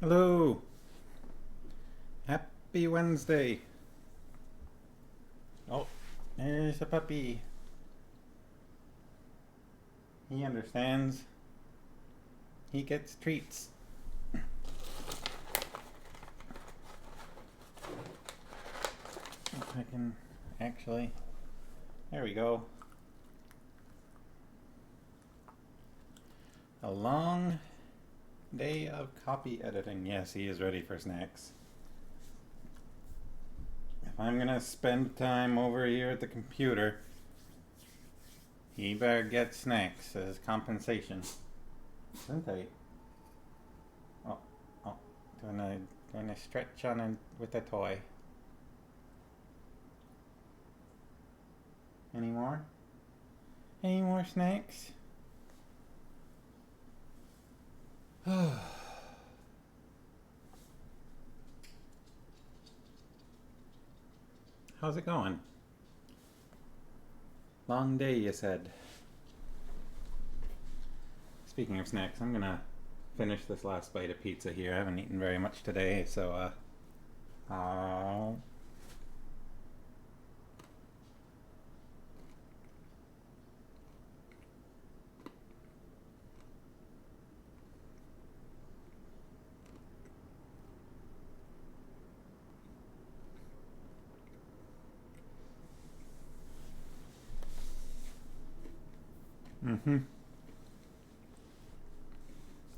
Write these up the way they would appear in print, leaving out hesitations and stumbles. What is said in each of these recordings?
Hello. Happy Wednesday. Oh, there's a puppy. He understands. He gets treats. If I can actually. There we go. A long day of copy editing. Yes, he is ready for snacks. If I'm gonna spend time over here at the computer, he better get snacks as compensation. Isn't he? Oh, doing a stretch on it with a toy. Any more? Any more snacks? How's it going? Long day, you said. Speaking of snacks, I'm gonna finish this last bite of pizza here. I haven't eaten very much today, so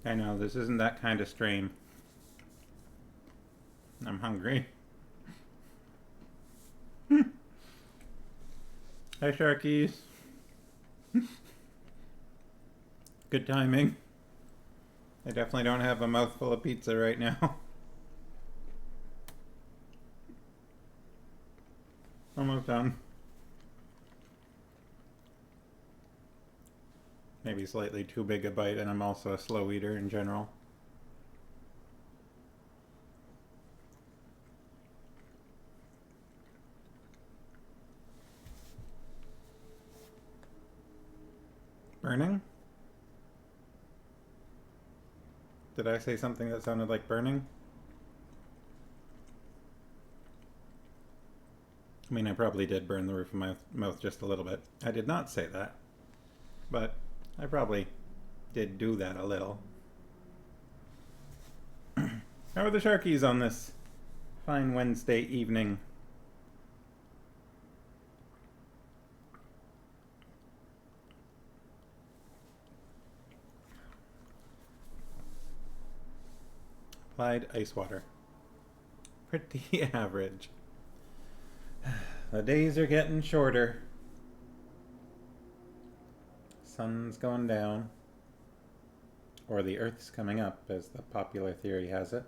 I know, this isn't that kind of stream. I'm hungry. Hi, Sharkies. Good timing. I definitely don't have a mouthful of pizza right now. Almost done. Maybe slightly too big a bite, and I'm also a slow eater in general. Burning? Did I say something that sounded like burning? I mean, I probably did burn the roof of my mouth just a little bit. I did not say that, but I probably did do that a little. How are the Sharkies on this fine Wednesday evening? Applied ice water. Pretty average. The days are getting shorter. Sun's going down. Or the Earth's coming up, as the popular theory has it.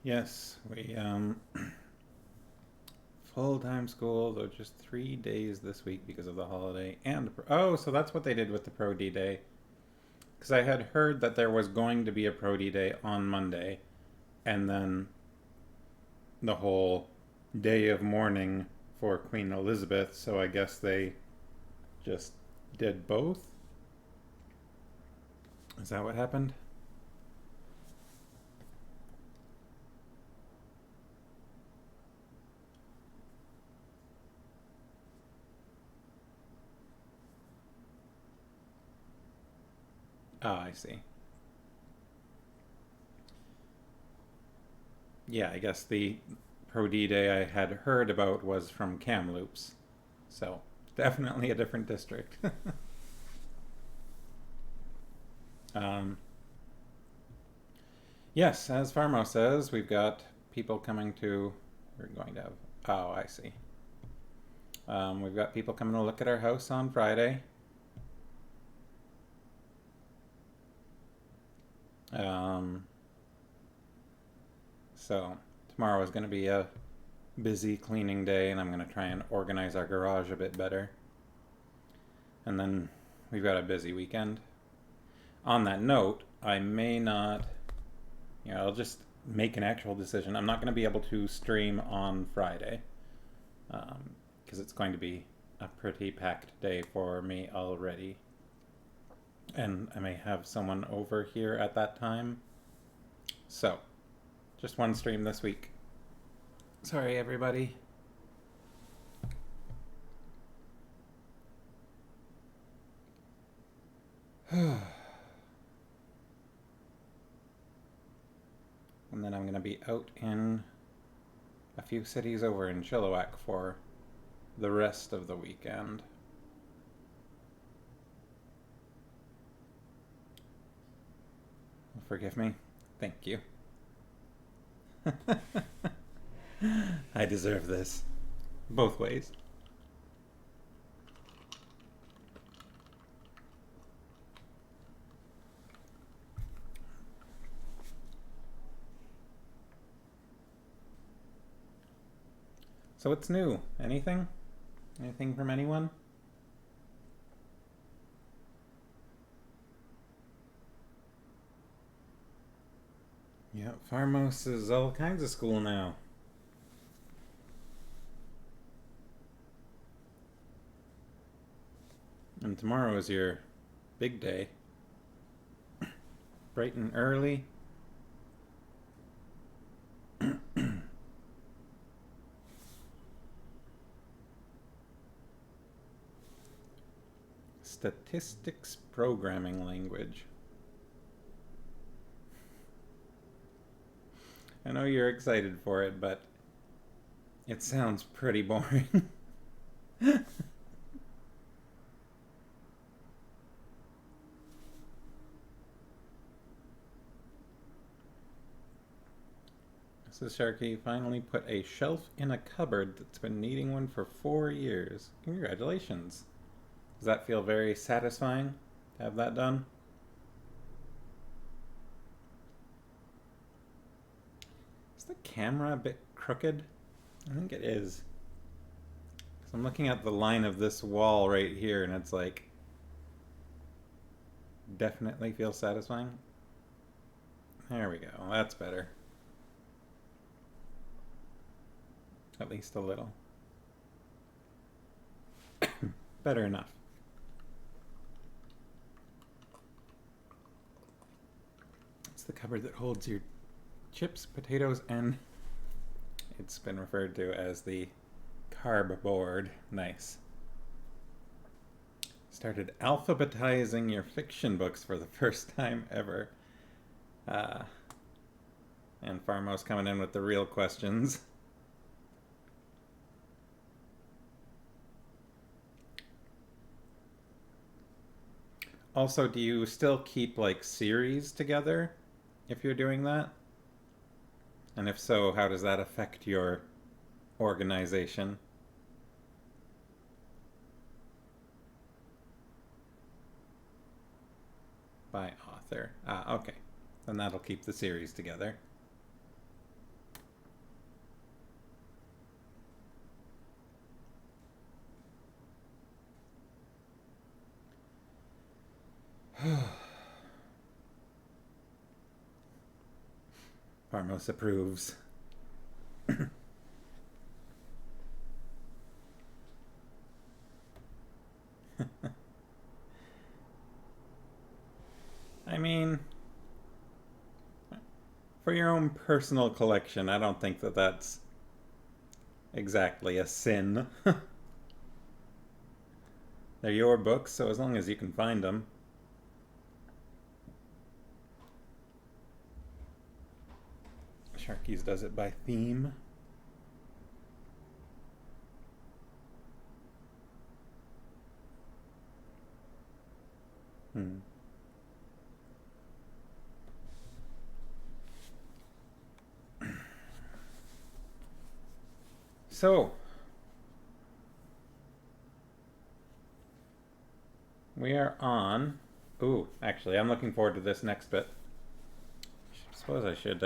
Yes, we full-time school, though just 3 days this week because of the holiday. And oh, so that's what they did with the Pro D Day. Because I had heard that there was going to be a Pro D Day on Monday, and then the whole day of mourning for Queen Elizabeth, so I guess they just did both? Is that what happened? Oh, I see. Yeah, I guess the Pro D Day I had heard about was from Kamloops. So, definitely a different district. Yes, as Farmo says, we've got people coming to. We're going to have. Oh, I see. We've got people coming to look at our house on Friday. So tomorrow is going to be a busy cleaning day, and I'm going to try and organize our garage a bit better. And then we've got a busy weekend. On that note, I may not, I'll just make an actual decision. I'm not going to be able to stream on Friday because it's going to be a pretty packed day for me already. And I may have someone over here at that time. So, just one stream this week. Sorry, everybody. And then I'm going to be out in a few cities over in Chilliwack for the rest of the weekend. Forgive me. Thank you. I deserve this. Both ways. So what's new? Anything? Anything from anyone? Yeah, Farmhouse is all kinds of school now. And tomorrow is your big day. Bright and early. Statistics programming language. I know you're excited for it, but it sounds pretty boring. Says Sharky, finally put a shelf in a cupboard that's been needing one for 4 years. Congratulations. Does that feel very satisfying to have that done? Is the camera a bit crooked? I think it is. So I'm looking at the line of this wall right here and it's like definitely feels satisfying. There we go. That's better. At least a little. Better enough. It's the cupboard that holds your chips, potatoes, and it's been referred to as the carb board. Nice. Started alphabetizing your fiction books for the first time ever. And Farmo's coming in with the real questions. Also, do you still keep like series together if you're doing that? And if so, how does that affect your organization? By author. Ah, okay. Then that'll keep the series together. Parmos approves. I mean, for your own personal collection, I don't think that that's exactly a sin. They're your books, so as long as you can find them. Sharky's does it by theme. So, we are on... Ooh, actually, I'm looking forward to this next bit. I suppose I should...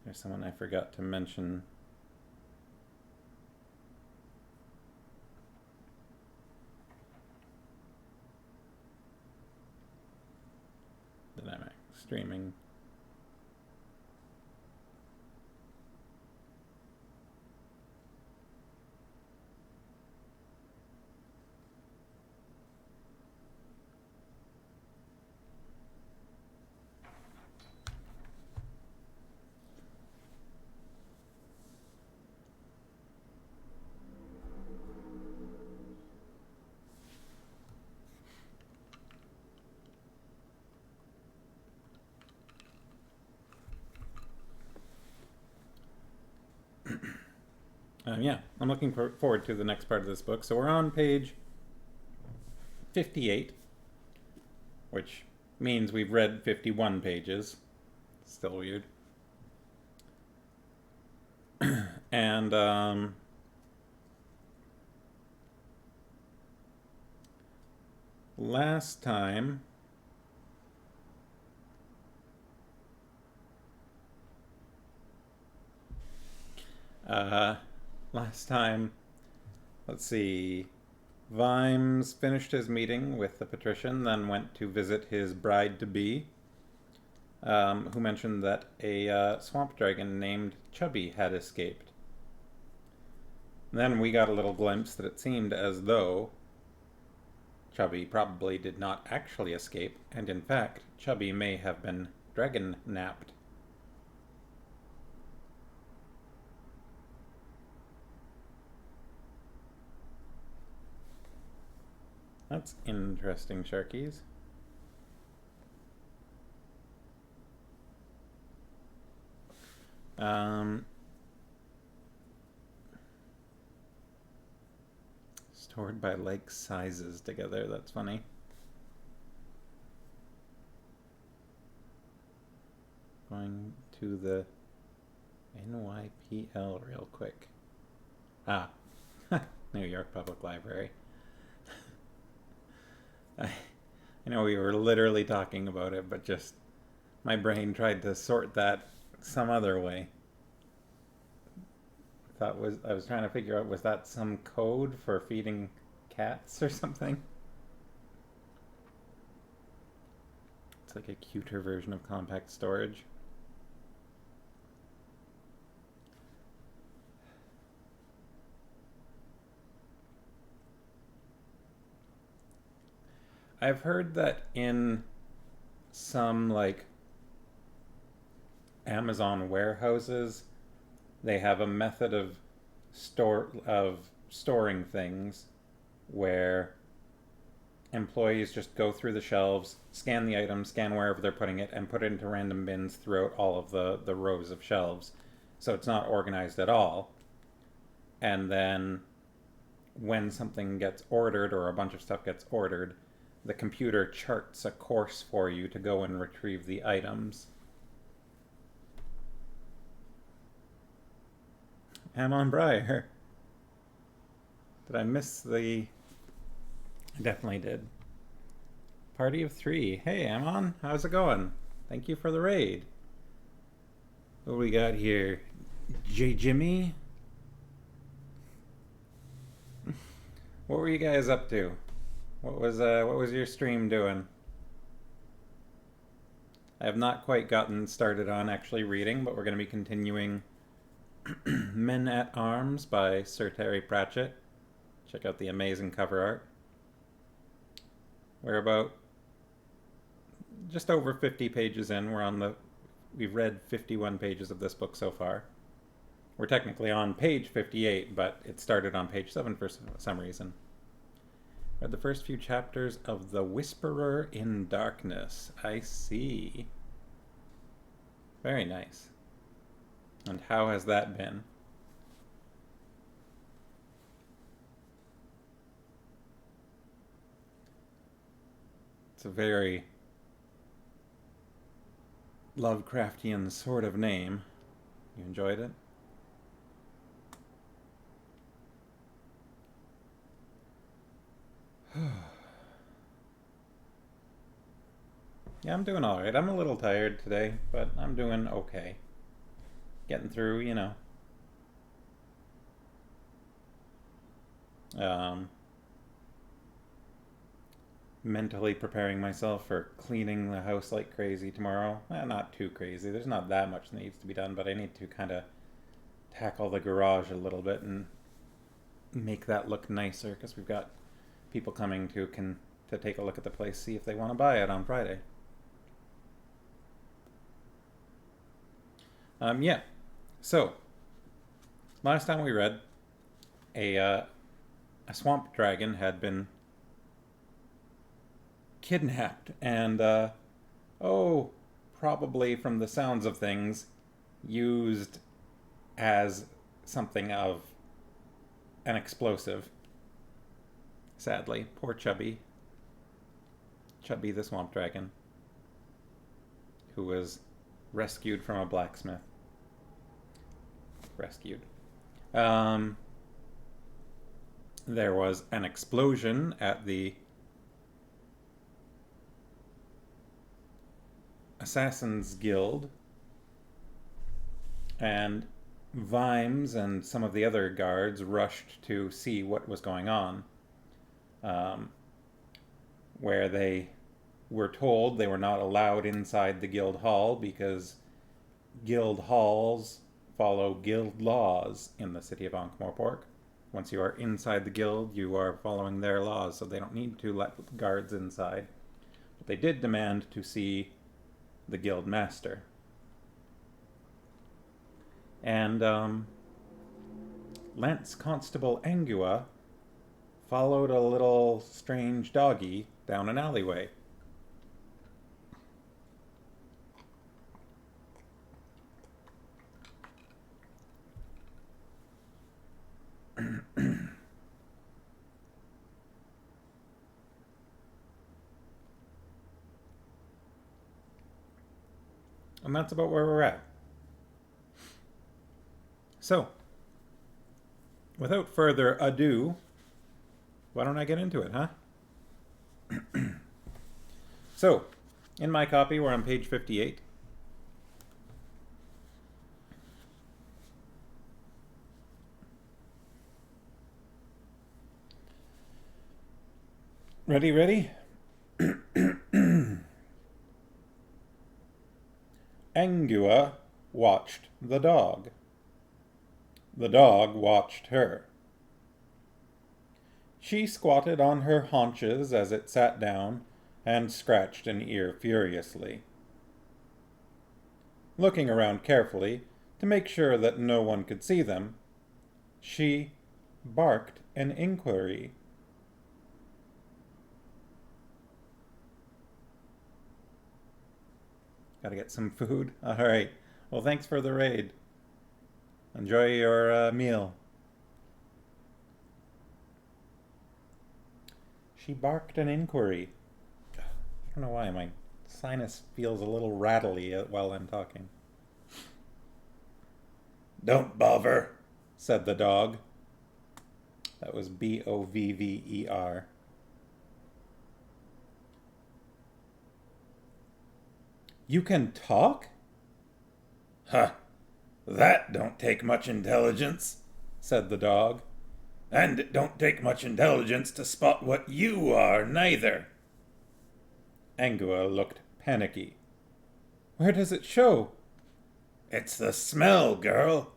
There's someone I forgot to mention. streaming. Yeah, I'm looking forward to the next part of this book. So we're on page 58, which means we've read 51 pages. Still weird. And last time let's see, Vimes finished his meeting with the patrician, then went to visit his bride-to-be, who mentioned that a swamp dragon named Chubby had escaped. Then we got a little glimpse that it seemed as though Chubby probably did not actually escape, and in fact, Chubby may have been dragon-napped. That's interesting, Sharkies. Stored by like sizes together. That's funny. Going to the NYPL real quick. New York Public Library. I know we were literally talking about it, but just my brain tried to sort that some other way. I was trying to figure out, was that some code for feeding cats or something? It's like a cuter version of compact storage. I've heard that in some like Amazon warehouses, they have a method of storing things where employees just go through the shelves, scan the item, scan wherever they're putting it, and put it into random bins throughout all of the rows of shelves. So it's not organized at all. And then when something gets ordered or a bunch of stuff gets ordered, the computer charts a course for you to go and retrieve the items. Amon Breyer. Did I miss the... I definitely did. Party of 3. Hey, Amon. How's it going? Thank you for the raid. What do we got here? J. Jimmy? What were you guys up to? What was your stream doing? I have not quite gotten started on actually reading, but we're going to be continuing Men at Arms by Sir Terry Pratchett. Check out the amazing cover art. We're about just over 50 pages in. We've read 51 pages of this book so far. We're technically on page 58, but it started on page 7 for some reason. Read the first few chapters of The Whisperer in Darkness. I see. Very nice. And how has that been? It's a very Lovecraftian sort of name. You enjoyed it? Yeah, I'm doing alright. I'm a little tired today, but I'm doing okay. Getting through, you know. mentally preparing myself for cleaning the house like crazy tomorrow. Not too crazy. There's not that much that needs to be done, but I need to kind of tackle the garage a little bit and make that look nicer because we've got people coming to take a look at the place, see if they want to buy it on Friday. Yeah. So last time we read, a swamp dragon had been kidnapped and probably from the sounds of things used as something of an explosive. Sadly, poor Chubby the swamp dragon, who was rescued from a blacksmith. There was an explosion at the Assassin's Guild, and Vimes and some of the other guards rushed to see what was going on, where they were told they were not allowed inside the guild hall because guild halls follow guild laws in the city of Ankh-Morpork. Once you are inside the guild, you are following their laws, so they don't need to let guards inside. But they did demand to see the guild master. And Lance Constable Angua followed a little strange doggy down an alleyway. And that's about where we're at. So, without further ado, why don't I get into it, huh? So, in my copy, we're on page 58. Ready? Angua watched the dog. The dog watched her. She squatted on her haunches as it sat down and scratched an ear furiously. Looking around carefully to make sure that no one could see them, she barked an inquiry. Gotta get some food. All right. Well, thanks for the raid. Enjoy your meal. She barked an inquiry. I don't know why my sinus feels a little rattly while I'm talking. Don't bother, said the dog. That was Bovver. You can talk? Huh. That don't take much intelligence, said the dog. And it don't take much intelligence to spot what you are, neither. Angua looked panicky. Where does it show? It's the smell, girl.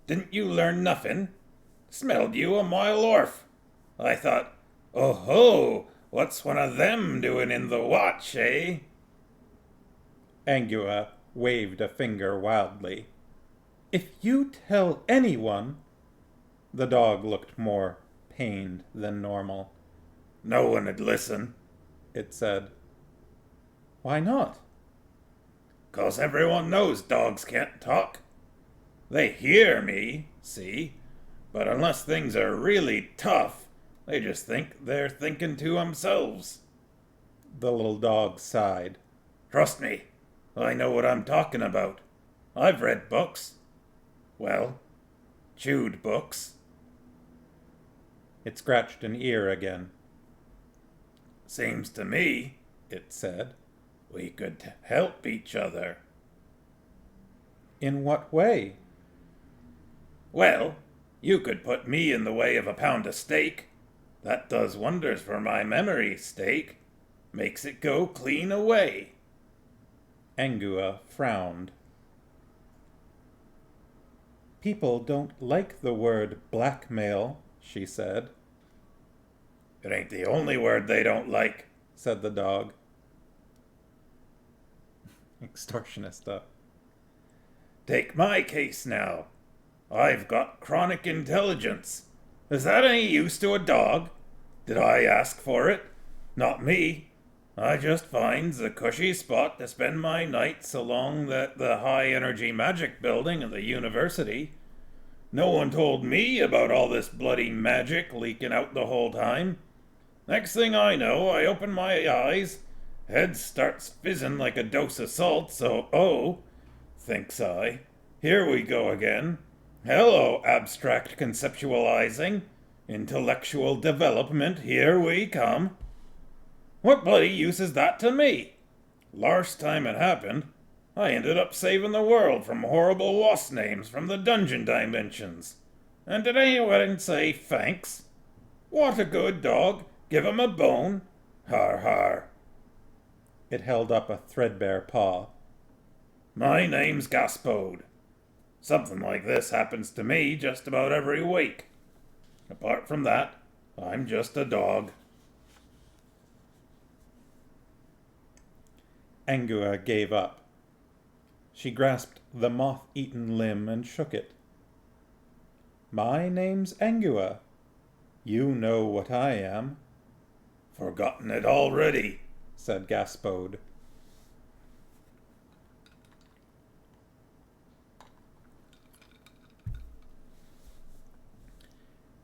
Didn't you learn nothing? Smelled you a mile orf. I thought, oh ho, what's one of them doing in the watch, eh? Angua waved a finger wildly. If you tell anyone... The dog looked more pained than normal. No one would listen, it said. Why not? 'Cause everyone knows dogs can't talk. They hear me, see? But unless things are really tough, they just think they're thinking to themselves. The little dog sighed. Trust me, I know what I'm talking about. I've read books. Well, chewed books. It scratched an ear again. Seems to me, it said, we could help each other. In what way? Well, you could put me in the way of a pound of steak. That does wonders for my memory, steak. Makes it go clean away. Angua frowned. People don't like the word blackmail, she said. It ain't the only word they don't like, said the dog. Extortionist stuff. Take my case now. I've got chronic intelligence. Is that any use to a dog? Did I ask for it? Not me. I just finds a cushy spot to spend my nights along the high-energy magic building at the university. No one told me about all this bloody magic leaking out the whole time. Next thing I know, I open my eyes, head starts fizzing like a dose of salt, so, thinks I, here we go again. Hello, abstract conceptualizing. Intellectual development, here we come. What bloody use is that to me? Last time it happened, I ended up saving the world from horrible wasp names from the dungeon dimensions. And did anyone say thanks? What a good dog. Give him a bone. Har har. It held up a threadbare paw. My name's Gaspode. Something like this happens to me just about every week. Apart from that, I'm just a dog. Angua gave up. She grasped the moth-eaten limb and shook it. My name's Angua. You know what I am. Forgotten it already, said Gaspode.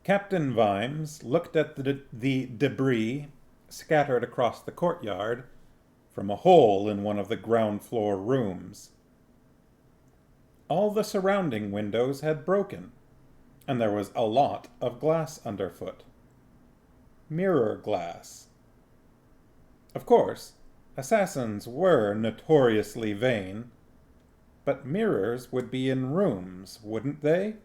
Captain Vimes looked at the debris scattered across the courtyard from a hole in one of the ground floor rooms. All the surrounding windows had broken, and there was a lot of glass underfoot. Mirror glass. Of course, assassins were notoriously vain, but mirrors would be in rooms, wouldn't they?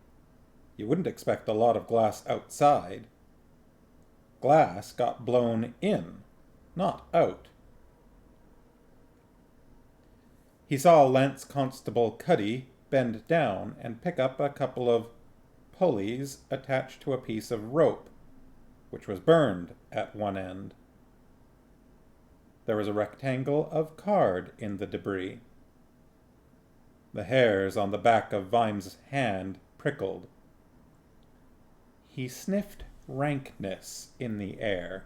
You wouldn't expect a lot of glass outside. Glass got blown in, not out. He saw Lance Constable Cuddy bend down and pick up a couple of pulleys attached to a piece of rope, which was burned at one end. There was a rectangle of card in the debris. The hairs on the back of Vimes' hand prickled. He sniffed rankness in the air.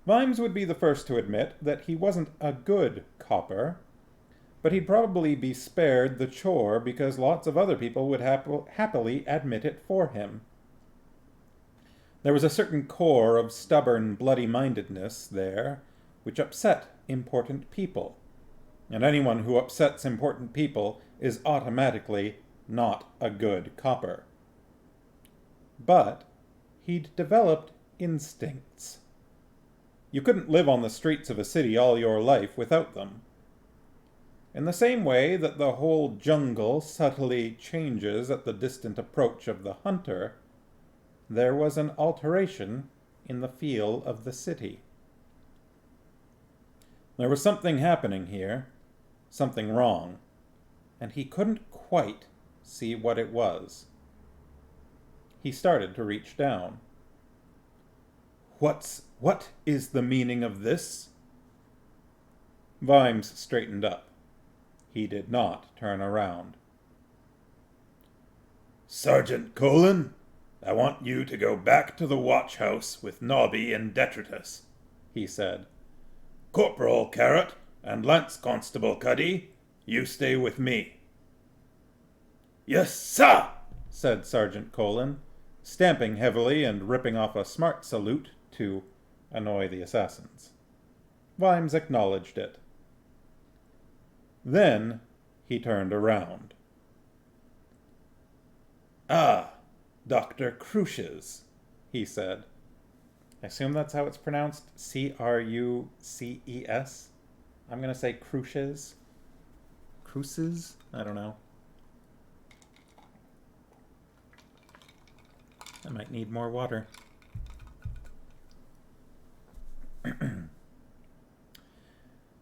Vimes would be the first to admit that he wasn't a good copper, but he'd probably be spared the chore because lots of other people would happily admit it for him. There was a certain core of stubborn bloody-mindedness there which upset important people, and anyone who upsets important people is automatically not a good copper. But he'd developed instincts. You couldn't live on the streets of a city all your life without them. In the same way that the whole jungle subtly changes at the distant approach of the hunter, there was an alteration in the feel of the city. There was something happening here, something wrong, and he couldn't quite see what it was. He started to reach down. What is the meaning of this? Vimes straightened up. He did not turn around. Sergeant Colin, I want you to go back to the watch house with Nobby and Detritus, he said. Corporal Carrot and Lance Constable Cuddy, you stay with me. Yes, sir, said Sergeant Colin, stamping heavily and ripping off a smart salute to annoy the assassins. Vimes acknowledged it. Then he turned around. Ah, Dr. Cruces, he said. I assume that's how it's pronounced, C-R-U-C-E-S. I'm going to say Cruces. Cruces? I don't know. I might need more water.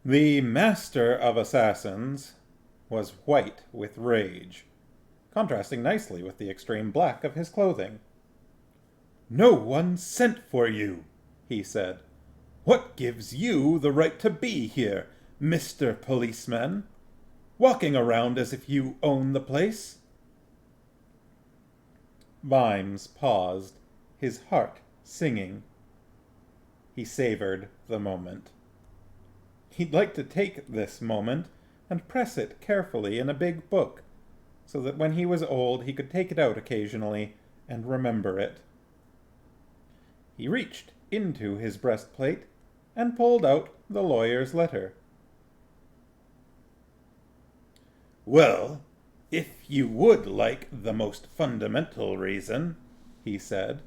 The master of assassins was white with rage, contrasting nicely with the extreme black of his clothing. "No one sent for you," he said. "What gives you the right to be here, Mr. Policeman? Walking around as if you own the place?" Vimes paused, his heart singing. He savored the moment. He'd like to take this moment and press it carefully in a big book, so that when he was old he could take it out occasionally and remember it. He reached into his breastplate and pulled out the lawyer's letter. "Well, if you would like the most fundamental reason," he said,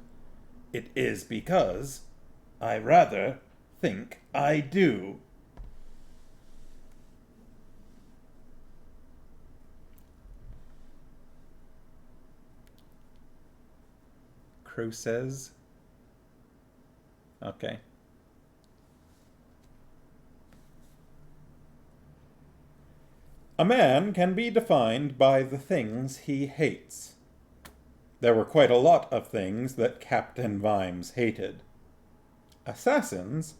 "it is because I rather think I do." Cruces. Okay. A man can be defined by the things he hates. There were quite a lot of things that Captain Vimes hated. Assassins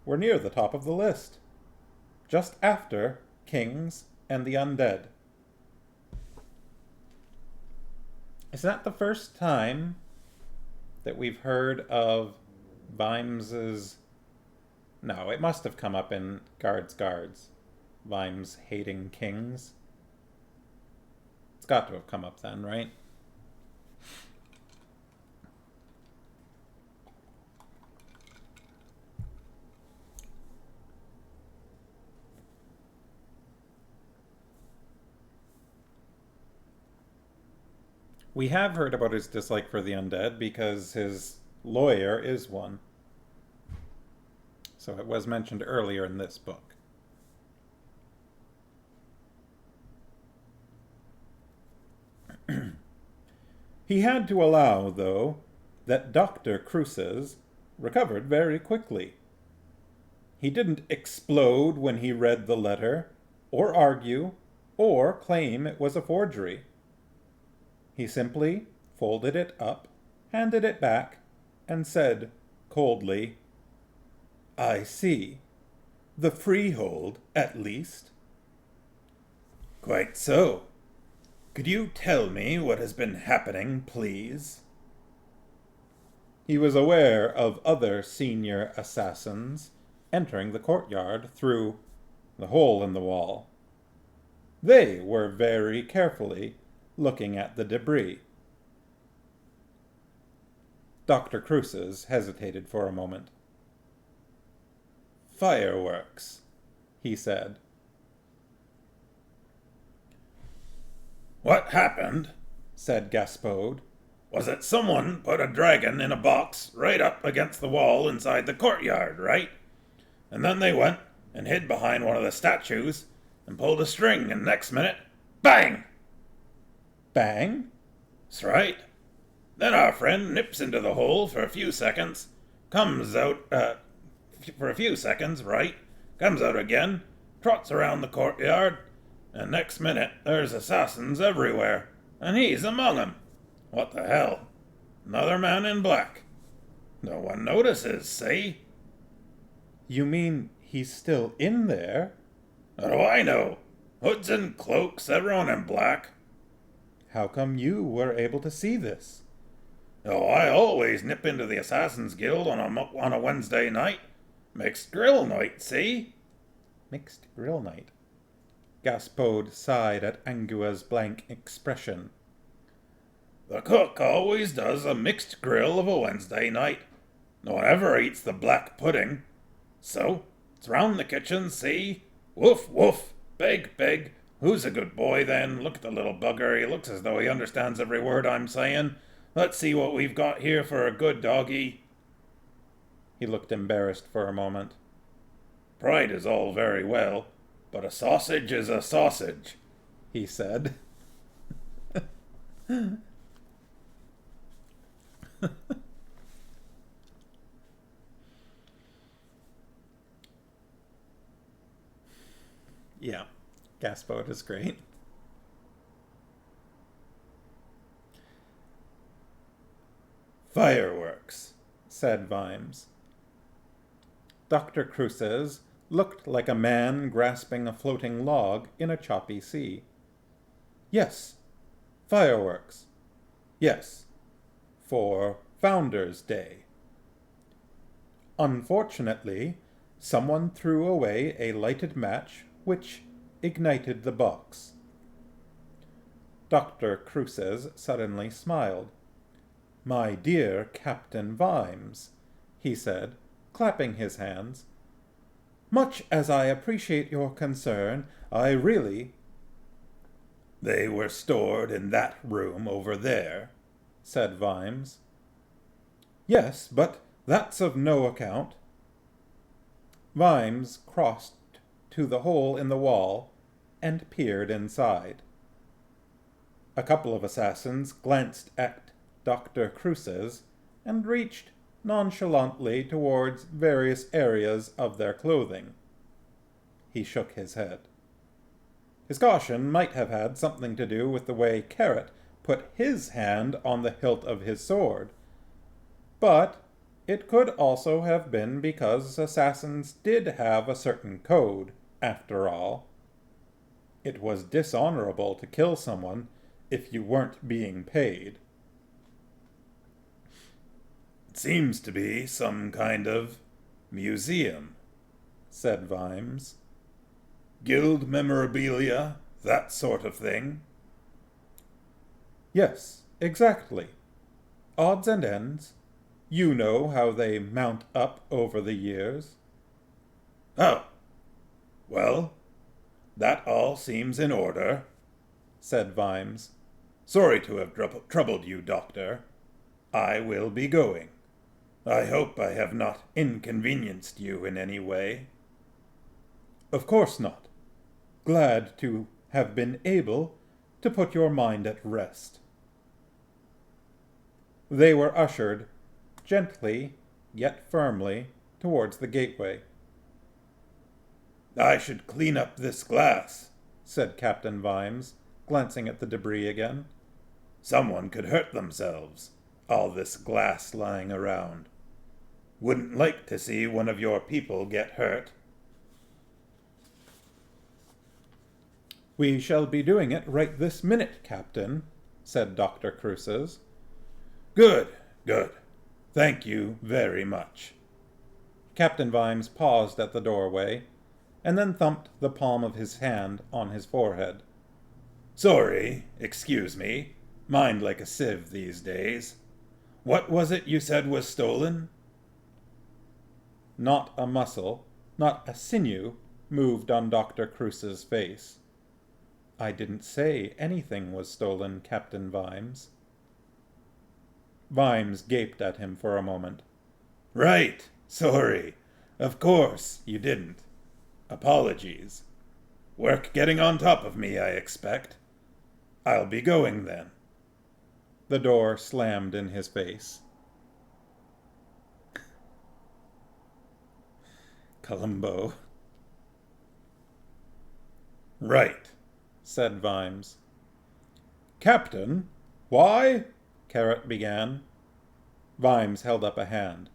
were near the top of the list, just after kings and the undead. Is that the first time that we've heard of Vimes's... No, it must have come up in Guards. Vimes hating kings. It's got to have come up then, right? We have heard about his dislike for the undead because his lawyer is one. So it was mentioned earlier in this book. He had to allow, though, that Dr. Cruces recovered very quickly. He didn't explode when he read the letter, or argue, or claim it was a forgery. He simply folded it up, handed it back, and said coldly, "I see. The freehold, at least." "Quite so. Could you tell me what has been happening, please?" He was aware of other senior assassins entering the courtyard through the hole in the wall. They were very carefully looking at the debris. Dr. Cruces hesitated for a moment. "Fireworks," he said. "What happened," said Gaspode, "was that someone put a dragon in a box right up against the wall inside the courtyard, right? And then they went and hid behind one of the statues and pulled a string, and next minute, bang!" "Bang?" "That's right. Then our friend nips into the hole for a few seconds, comes out, right? Comes out again, trots around the courtyard, and next minute there's assassins everywhere, and he's among 'em. What the hell? Another man in black. No one notices, see?" "You mean he's still in there?" "How do I know? Hoods and cloaks, everyone in black." "How come you were able to see this?" "Oh, I always nip into the Assassin's Guild on a Wednesday night. Mixed grill night, see?" Mixed grill night. Gaspode sighed at Angua's blank expression. "The cook always does a mixed grill of a Wednesday night. No one ever eats the black pudding. So, it's round the kitchen, see? Woof, woof, beg, beg. Who's a good boy, then? Look at the little bugger. He looks as though he understands every word I'm saying. Let's see what we've got here for a good doggy." He looked embarrassed for a moment. "Pride is all very well, but a sausage is a sausage," he said. Gaspode is great. Fireworks, said Vimes. Dr. Cruces looked like a man grasping a floating log in a choppy sea. Yes, fireworks. Yes, for Founders' Day. Unfortunately, someone threw away a lighted match which ignited the box. Dr. Cruces suddenly smiled. My dear Captain Vimes, he said, clapping his hands, much as I appreciate your concern, I really— They were stored in that room over there, said Vimes. Yes, but that's of no account. Vimes crossed to the hole in the wall and peered inside. A couple of assassins glanced at Dr. Cruces and reached nonchalantly towards various areas of their clothing. He shook his head. His caution might have had something to do with the way Carrot put his hand on the hilt of his sword, but it could also have been because assassins did have a certain code, after all. It was dishonorable to kill someone if you weren't being paid. It seems to be some kind of museum, said Vimes. Guild memorabilia, that sort of thing. Yes, exactly. Odds and ends. You know how they mount up over the years. Oh, well, that all seems in order, said Vimes. Sorry to have troubled you, Doctor. I will be going. I hope I have not inconvenienced you in any way. Of course not. Glad to have been able to put your mind at rest. They were ushered, gently yet firmly, towards the gateway. I should clean up this glass, said Captain Vimes, glancing at the debris again. Someone could hurt themselves, all this glass lying around. Wouldn't like to see one of your people get hurt. We shall be doing it right this minute, Captain, said Dr. Cruces. Good, good. Thank you very much. Captain Vimes paused at the doorway, and then thumped the palm of his hand on his forehead. Sorry, excuse me. Mind like a sieve these days. What was it you said was stolen? Not a muscle, not a sinew, moved on Dr. Cruces' face. I didn't say anything was stolen, Captain Vimes. Vimes gaped at him for a moment. Right, sorry. Of course, you didn't. Apologies. Work getting on top of me, I expect. I'll be going then. The door slammed in his face. Columbo. Right, said Vimes. Captain, why? Carrot began. Vimes held up a hand.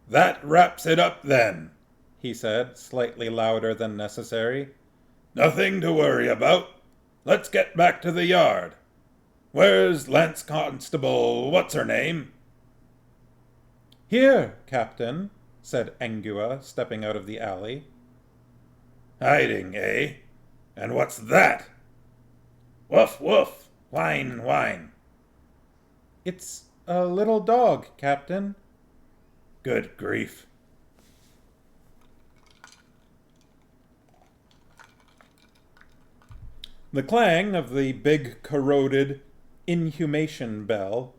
That wraps it up then, he said, slightly louder than necessary. Nothing to worry about. Let's get back to the yard. Where's Lance Constable what's-her-name? Here, Captain, said Angua, stepping out of the alley. Hiding, eh? And what's that? Woof, woof, whine, whine. It's a little dog, Captain. Good grief. The clang of the big, corroded inhumation bell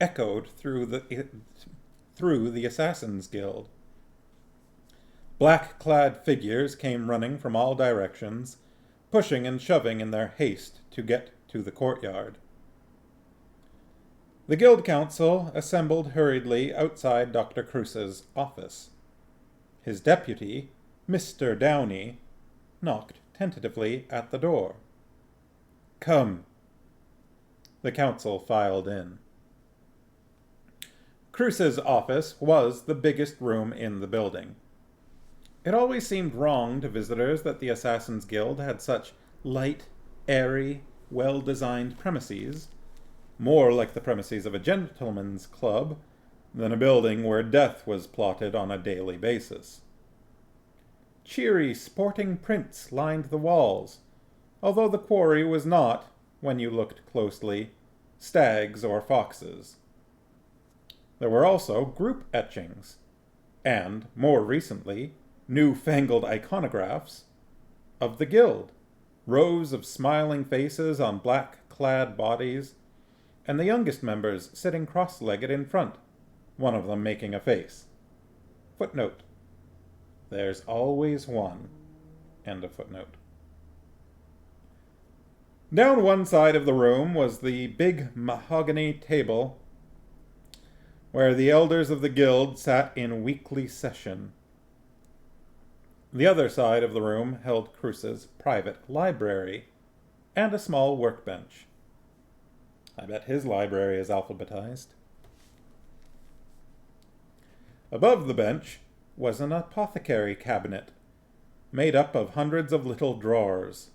echoed through the Assassin's Guild. Black-clad figures came running from all directions, pushing and shoving in their haste to get to the courtyard. The Guild Council assembled hurriedly outside Dr. Cruces' office. His deputy, Mr. Downey, knocked tentatively at the door. "Come." The council filed in. Cruces' office was the biggest room in the building. It always seemed wrong to visitors that the Assassin's Guild had such light, airy, well-designed premises, more like the premises of a gentleman's club than a building where death was plotted on a daily basis. Cheery, sporting prints lined the walls, although the quarry was not, when you looked closely, stags or foxes. There were also group etchings, and, more recently, new-fangled iconographs of the guild, rows of smiling faces on black-clad bodies, and the youngest members sitting cross-legged in front, one of them making a face. Footnote: there's always one. End of footnote. Down one side of the room was the big mahogany table where the elders of the guild sat in weekly session. The other side of the room held Cruces' private library and a small workbench. I bet his library is alphabetized. Above the bench was an apothecary cabinet, made up of hundreds of little drawers.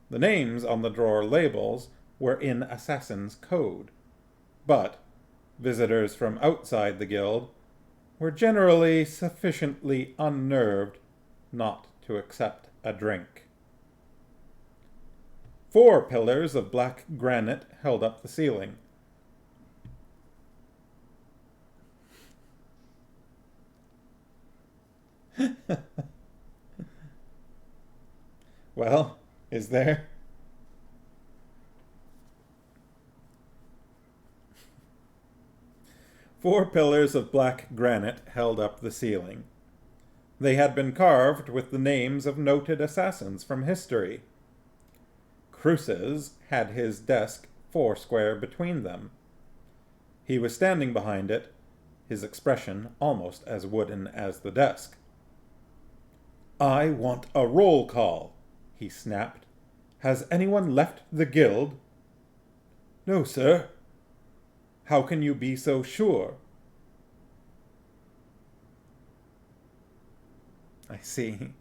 The names on the drawer labels were in Assassin's Code, but visitors from outside the guild were generally sufficiently unnerved not to accept a drink. 4 pillars of black granite held up the ceiling. Well, is there? Four pillars of black granite held up the ceiling. They had been carved with the names of noted assassins from history. Cruces had his desk 4 square between them. He was standing behind it, his expression almost as wooden as the desk. "I want a roll call," he snapped. "Has anyone left the guild?" "No, sir." "How can you be so sure?" I see.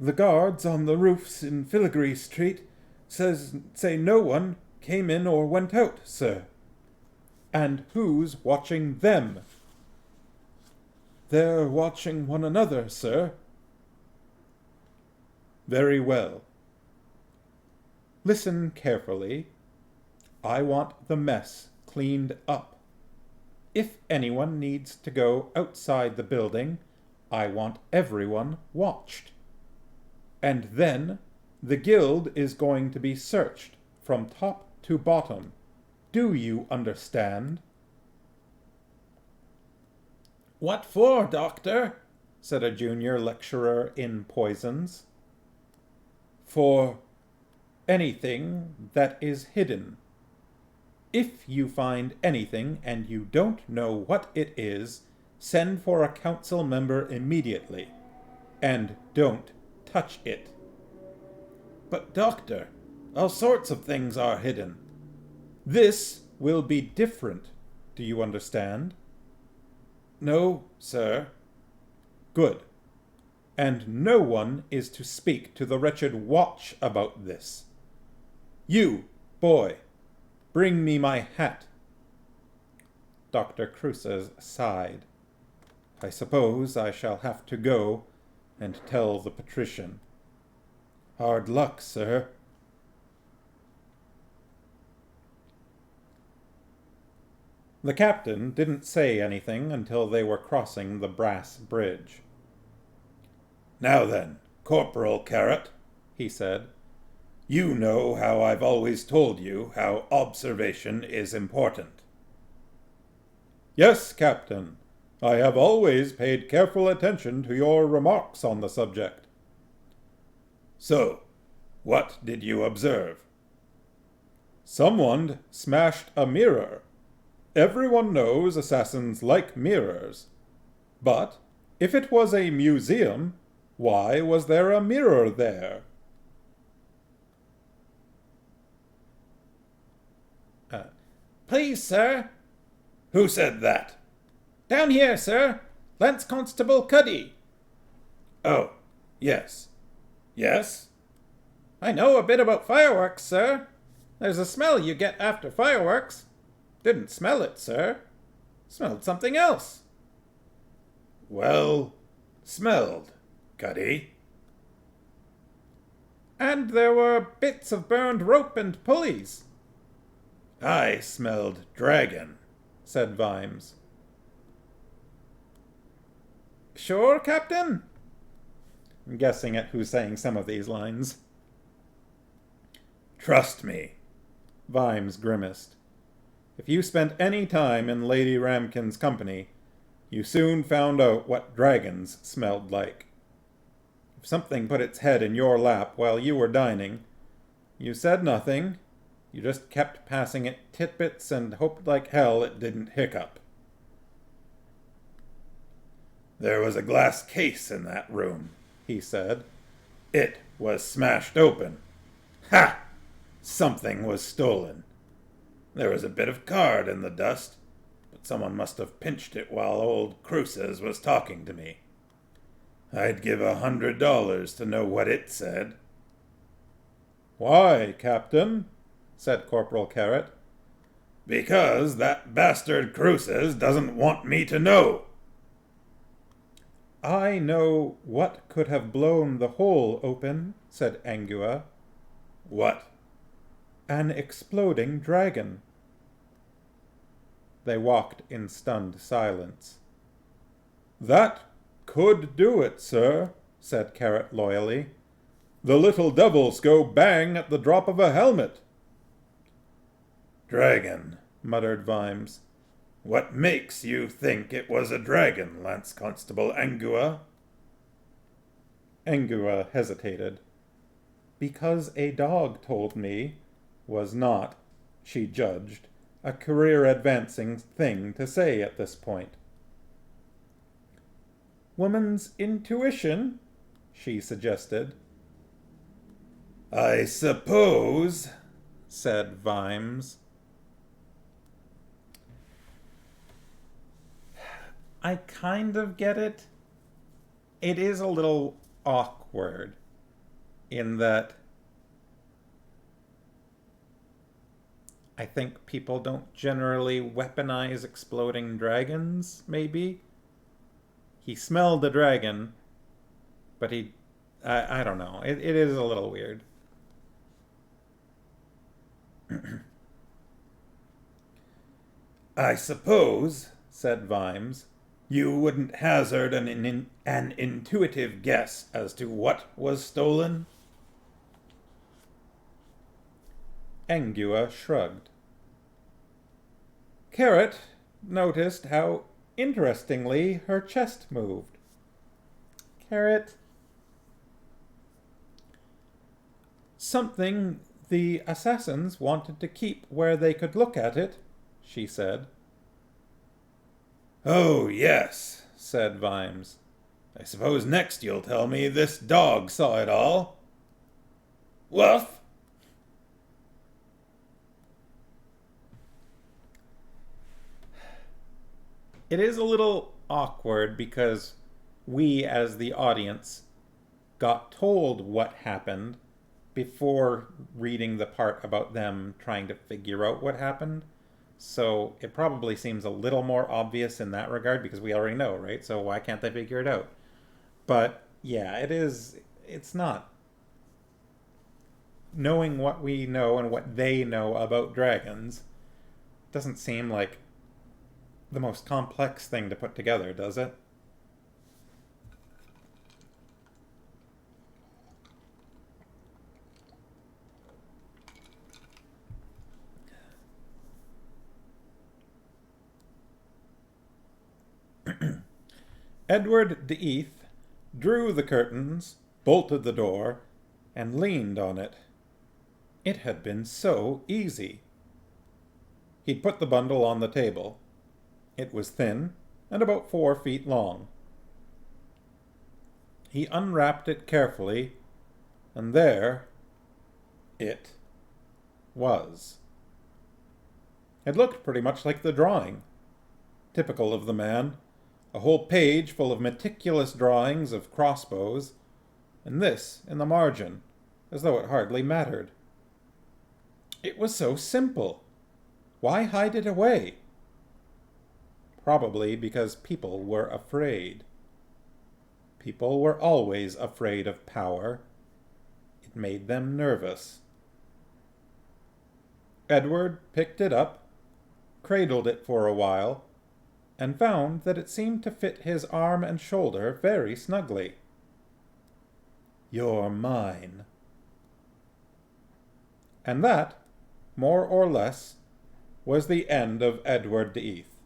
"The guards on the roofs in Filigree Street say no one came in or went out, sir." "And who's watching them?" "They're watching one another, sir." "Very well. Listen carefully. I want the mess cleaned up. If anyone needs to go outside the building, I want everyone watched. And then the guild is going to be searched from top to bottom. Do you understand?" "What for, doctor?" said a junior lecturer in poisons. "For anything that is hidden. If you find anything and you don't know what it is, send for a council member immediately. And don't touch it." "But doctor, all sorts of things are hidden." "This will be different. Do you understand?" "No, sir." "Good. And no one is to speak to the wretched watch about this. You, boy, bring me my hat." Dr. Cruces sighed. "I suppose I shall have to go and tell the patrician. Hard luck, sir." The captain didn't say anything until they were crossing the brass bridge. "Now then, Corporal Carrot," he said, "you know how I've always told you how observation is important." "Yes, Captain. I have always paid careful attention to your remarks on the subject." "So, what did you observe?" "Someone smashed a mirror. Everyone knows assassins like mirrors. But If it was a museum, why was there a mirror there? Please, sir. Who said that? Down here, sir. Lance Constable Cuddy. Oh, yes. Yes? I know a bit about fireworks, sir. There's a smell you get after fireworks. Didn't smell it, sir. Smelled something else. Well, smelled, Cuddy. And there were bits of burned rope and pulleys. I smelled dragon, said Vimes. Sure, Captain? I'm guessing at who's saying some of these lines. Trust me. Vimes grimaced. If you spent any time in Lady Ramkin's company, you soon found out what dragons smelled like. If something put its head in your lap while you were dining, you said nothing. You just kept passing it tidbits and hoped like hell it didn't hiccup. There was a glass case in that room, he said. It was smashed open. Ha! Something was stolen. There was a bit of card in the dust, but someone must have pinched it while old Cruces was talking to me. I'd give $100 to know what it said. Why, Captain? Said Corporal Carrot. Because that bastard Cruces doesn't want me to know. I know what could have blown the hole open, said Angua. What? An exploding dragon. They walked in stunned silence. That could do it, sir, said Carrot loyally. The little devils go bang at the drop of a helmet. Dragon, muttered Vimes. What makes you think it was a dragon, Lance Constable Angua? Angua hesitated. Because a dog told me was not, she judged, a career-advancing thing to say at this point. Woman's intuition, she suggested. I suppose, said Vimes. I kind of get it. It is a little awkward in that I think people don't generally weaponize exploding dragons, maybe. He smelled the dragon, but I don't know. It is a little weird. I suppose, said Vimes, you wouldn't hazard an intuitive guess as to what was stolen? Angua shrugged. Carrot noticed how interestingly her chest moved. Carrot. Something the assassins wanted to keep where they could look at it, she said. Oh, yes, said Vimes. I suppose next you'll tell me this dog saw it all. Woof! It is a little awkward because we, as the audience, got told what happened before reading the part about them trying to figure out what happened. So it probably seems a little more obvious in that regard because we already know, right? So why can't they figure it out? But yeah, it's not. Knowing what we know and what they know about dragons doesn't seem like the most complex thing to put together, does it? Edward Death drew the curtains, bolted the door, and leaned on it. It had been so easy. He'd put the bundle on the table. It was thin and about 4 feet long. He unwrapped it carefully, and there it was. It looked pretty much like the drawing, typical of the man, a whole page full of meticulous drawings of crossbows, and this in the margin, as though it hardly mattered. It was so simple. Why hide it away? Probably because people were afraid. People were always afraid of power. It made them nervous. Edward picked it up, cradled it for a while, and found that it seemed to fit his arm and shoulder very snugly. "You're mine." And that, more or less, was the end of Edward the Eighth.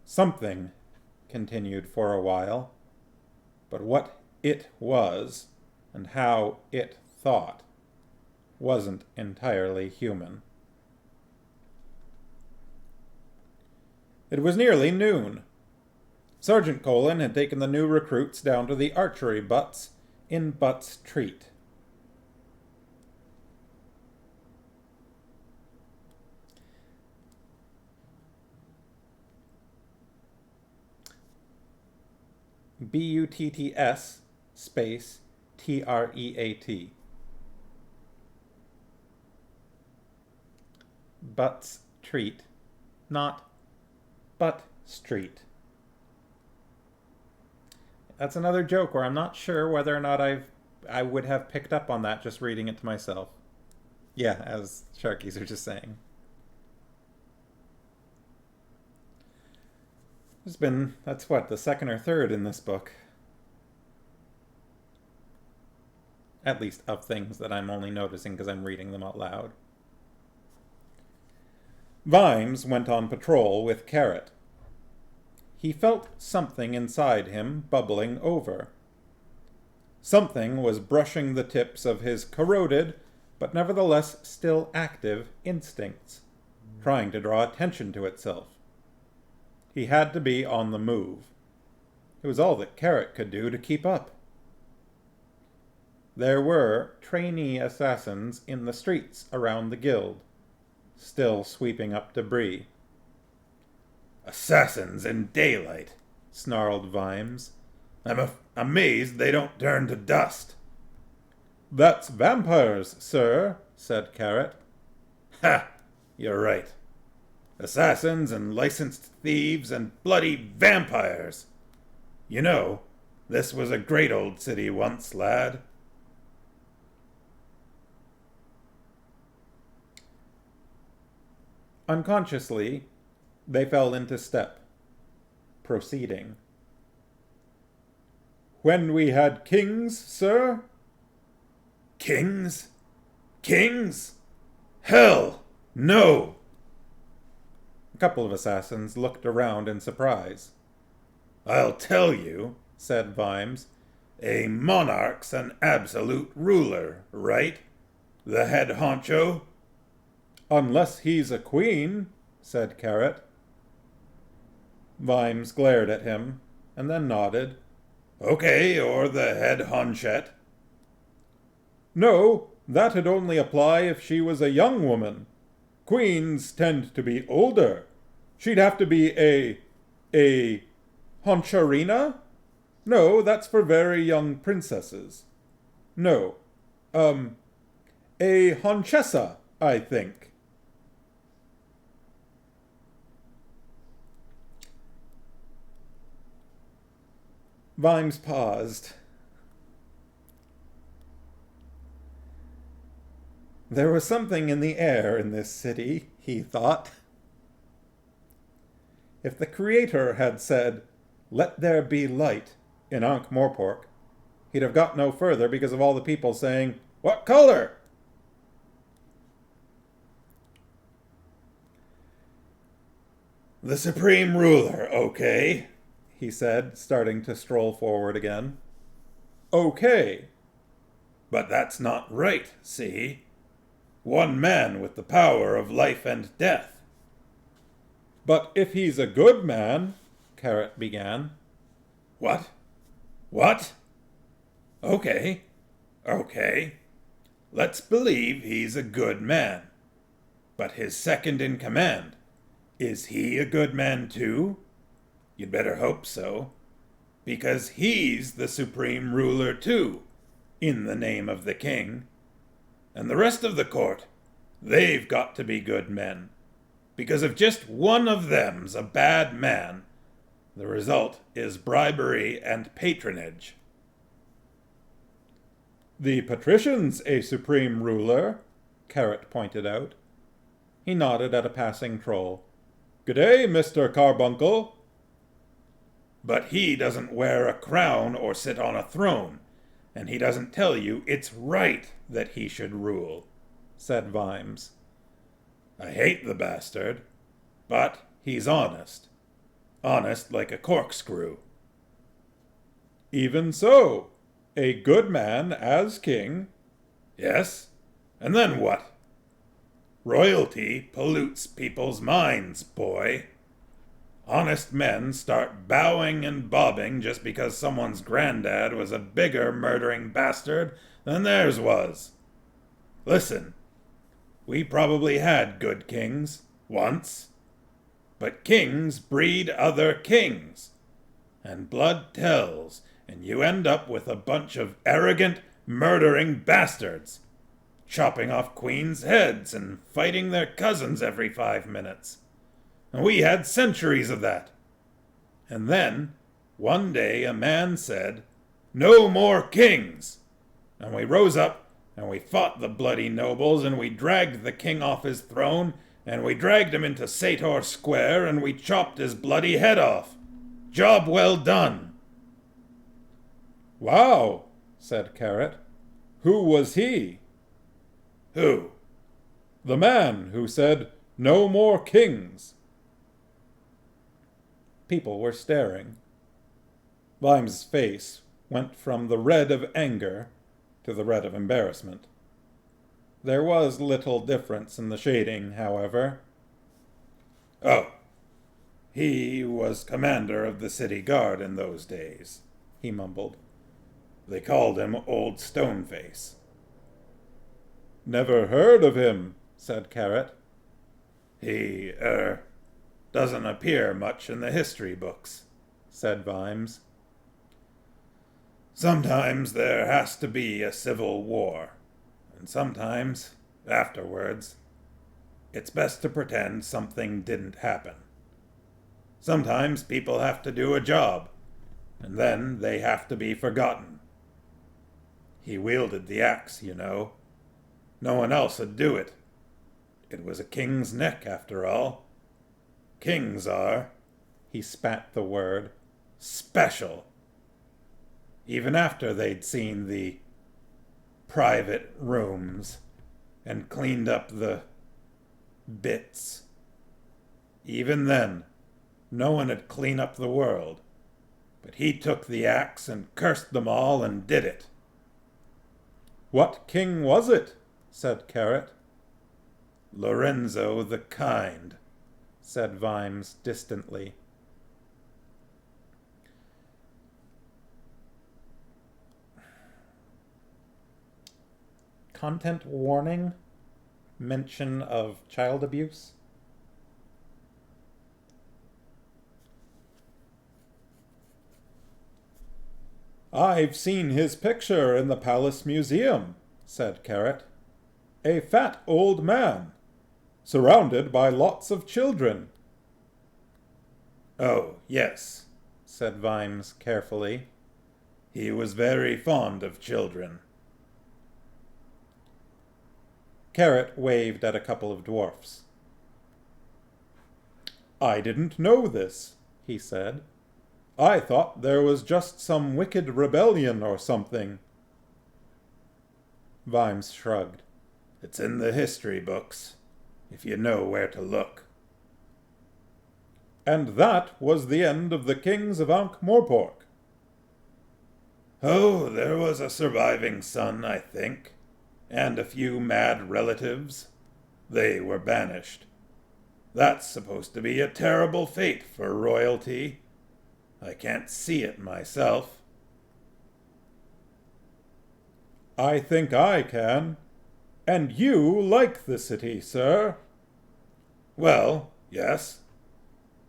Something continued for a while, but what it was, and how it thought, wasn't entirely human. It was nearly noon. Sergeant Colin had taken the new recruits down to the archery butts in Butt's Treat. Butts space Treat. Butt's Treat, not Butt Street. That's another joke where I'm not sure whether or not I would have picked up on that just reading it to myself. Yeah, as Sharkies are just saying. That's what, the second or third in this book. At least of things that I'm only noticing because I'm reading them out loud. Vimes went on patrol with Carrot. He felt something inside him bubbling over. Something was brushing the tips of his corroded, but nevertheless still active, instincts, trying to draw attention to itself. He had to be on the move. It was all that Carrot could do to keep up. There were trainee assassins in the streets around the guild, still sweeping up debris. "Assassins in daylight," snarled Vimes. "I'm amazed they don't turn to dust." "That's vampires, sir," said Carrot. "Ha! You're right. Assassins and licensed thieves and bloody vampires. You know, this was a great old city once, lad." Unconsciously, they fell into step, proceeding. "When we had kings, sir?" "Kings? Kings? Hell, no!" A couple of assassins looked around in surprise. "I'll tell you," said Vimes. "A monarch's an absolute ruler, right? The head honcho?" "Unless he's a queen," said Carrot. Vimes glared at him, and then nodded. "Okay, or the head honchette." "No, that'd only apply if she was a young woman. Queens tend to be older. She'd have to be a honcharina? No, that's for very young princesses. No, a honchessa, I think." Vimes paused. There was something in the air in this city, he thought. If the Creator had said, "Let there be light," in Ankh-Morpork, he'd have got no further because of all the people saying, "What color?" "The supreme ruler, okay?" he said, starting to stroll forward again. "Okay." "But that's not right, see? One man with the power of life and death." "But if he's a good man," Carrot began. "What? What? Okay. Okay. Let's believe he's a good man. But his second in command, is he a good man too? You'd better hope so. Because he's the supreme ruler too, in the name of the king. And the rest of the court, they've got to be good men. Because if just one of them's a bad man, the result is bribery and patronage. The patrician's a supreme ruler, Carrot pointed out. He nodded at a passing troll. Good day, Mr. Carbuncle. But he doesn't wear a crown or sit on a throne, and he doesn't tell you it's right that he should rule, said Vimes. I hate the bastard, but he's honest. Honest like a corkscrew. Even so, a good man as king. Yes, and then what? Royalty pollutes people's minds, boy. Honest men start bowing and bobbing just because someone's granddad was a bigger murdering bastard than theirs was. Listen, we probably had good kings, once. But kings breed other kings. And blood tells, and you end up with a bunch of arrogant, murdering bastards, chopping off queens' heads and fighting their cousins every 5 minutes. And we had centuries of that. And then, one day a man said, "No more kings!" And we rose up, and we fought the bloody nobles, and we dragged the king off his throne, and we dragged him into Sator Square, and we chopped his bloody head off. Job well done. Wow, said Carrot. Who was he? Who? The man who said, "No more kings." People were staring. Vimes's face went from the red of anger to the red of embarrassment. There was little difference in the shading, however. Oh, he was commander of the city guard in those days, he mumbled. They called him Old Stoneface. Never heard of him, said Carrot. He, doesn't appear much in the history books, said Vimes. Sometimes there has to be a civil war, and sometimes, afterwards, it's best to pretend something didn't happen. Sometimes people have to do a job, and then they have to be forgotten. He wielded the axe, you know. No one else would do it. It was a king's neck, after all. Kings are, he spat the word, special. Even after they'd seen the private rooms and cleaned up the bits. Even then, no one would clean up the world. But he took the axe and cursed them all and did it. What king was it? Said Carrot. Lorenzo the Kind, said Vimes distantly. Content warning? Mention of child abuse? I've seen his picture in the Palace Museum, said Carrot. A fat old man, surrounded by lots of children. Oh, yes, said Vimes carefully. He was very fond of children. Carrot waved at a couple of dwarfs. I didn't know this, he said. I thought there was just some wicked rebellion or something. Vimes shrugged. It's in the history books, if you know where to look. And that was the end of the kings of Ankh-Morpork. Oh, there was a surviving son, I think, and a few mad relatives. They were banished. That's supposed to be a terrible fate for royalty. I can't see it myself. I think I can. And you like the city, sir? Well, yes.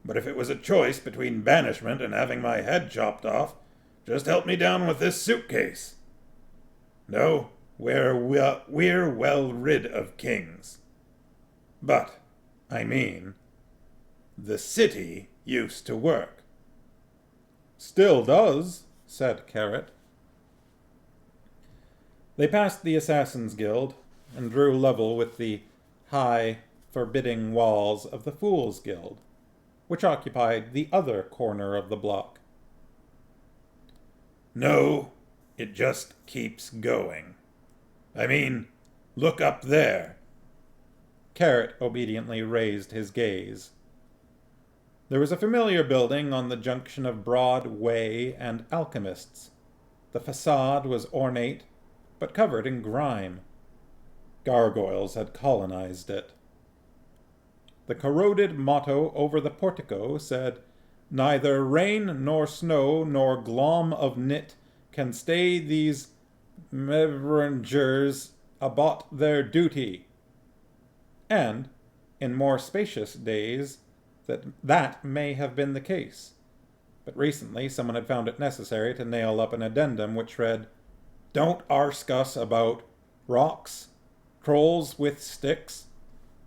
But if it was a choice between banishment and having my head chopped off, just help me down with this suitcase. No, we're well rid of kings. But, I mean, the city used to work. Still does, said Carrot. They passed the Assassin's Guild and drew level with the high, forbidding walls of the Fool's Guild, which occupied the other corner of the block. No, it just keeps going. I mean, look up there. Carrot obediently raised his gaze. There was a familiar building on the junction of Broad Way and Alchemists. The facade was ornate, but covered in grime. Gargoyles had colonized it. The corroded motto over the portico said, "Neither rain nor snow nor glom of knit can stay these mevengers about their duty." And, in more spacious days, that may have been the case. But recently someone had found it necessary to nail up an addendum which read, "Don't arsk us about rocks, trolls with sticks,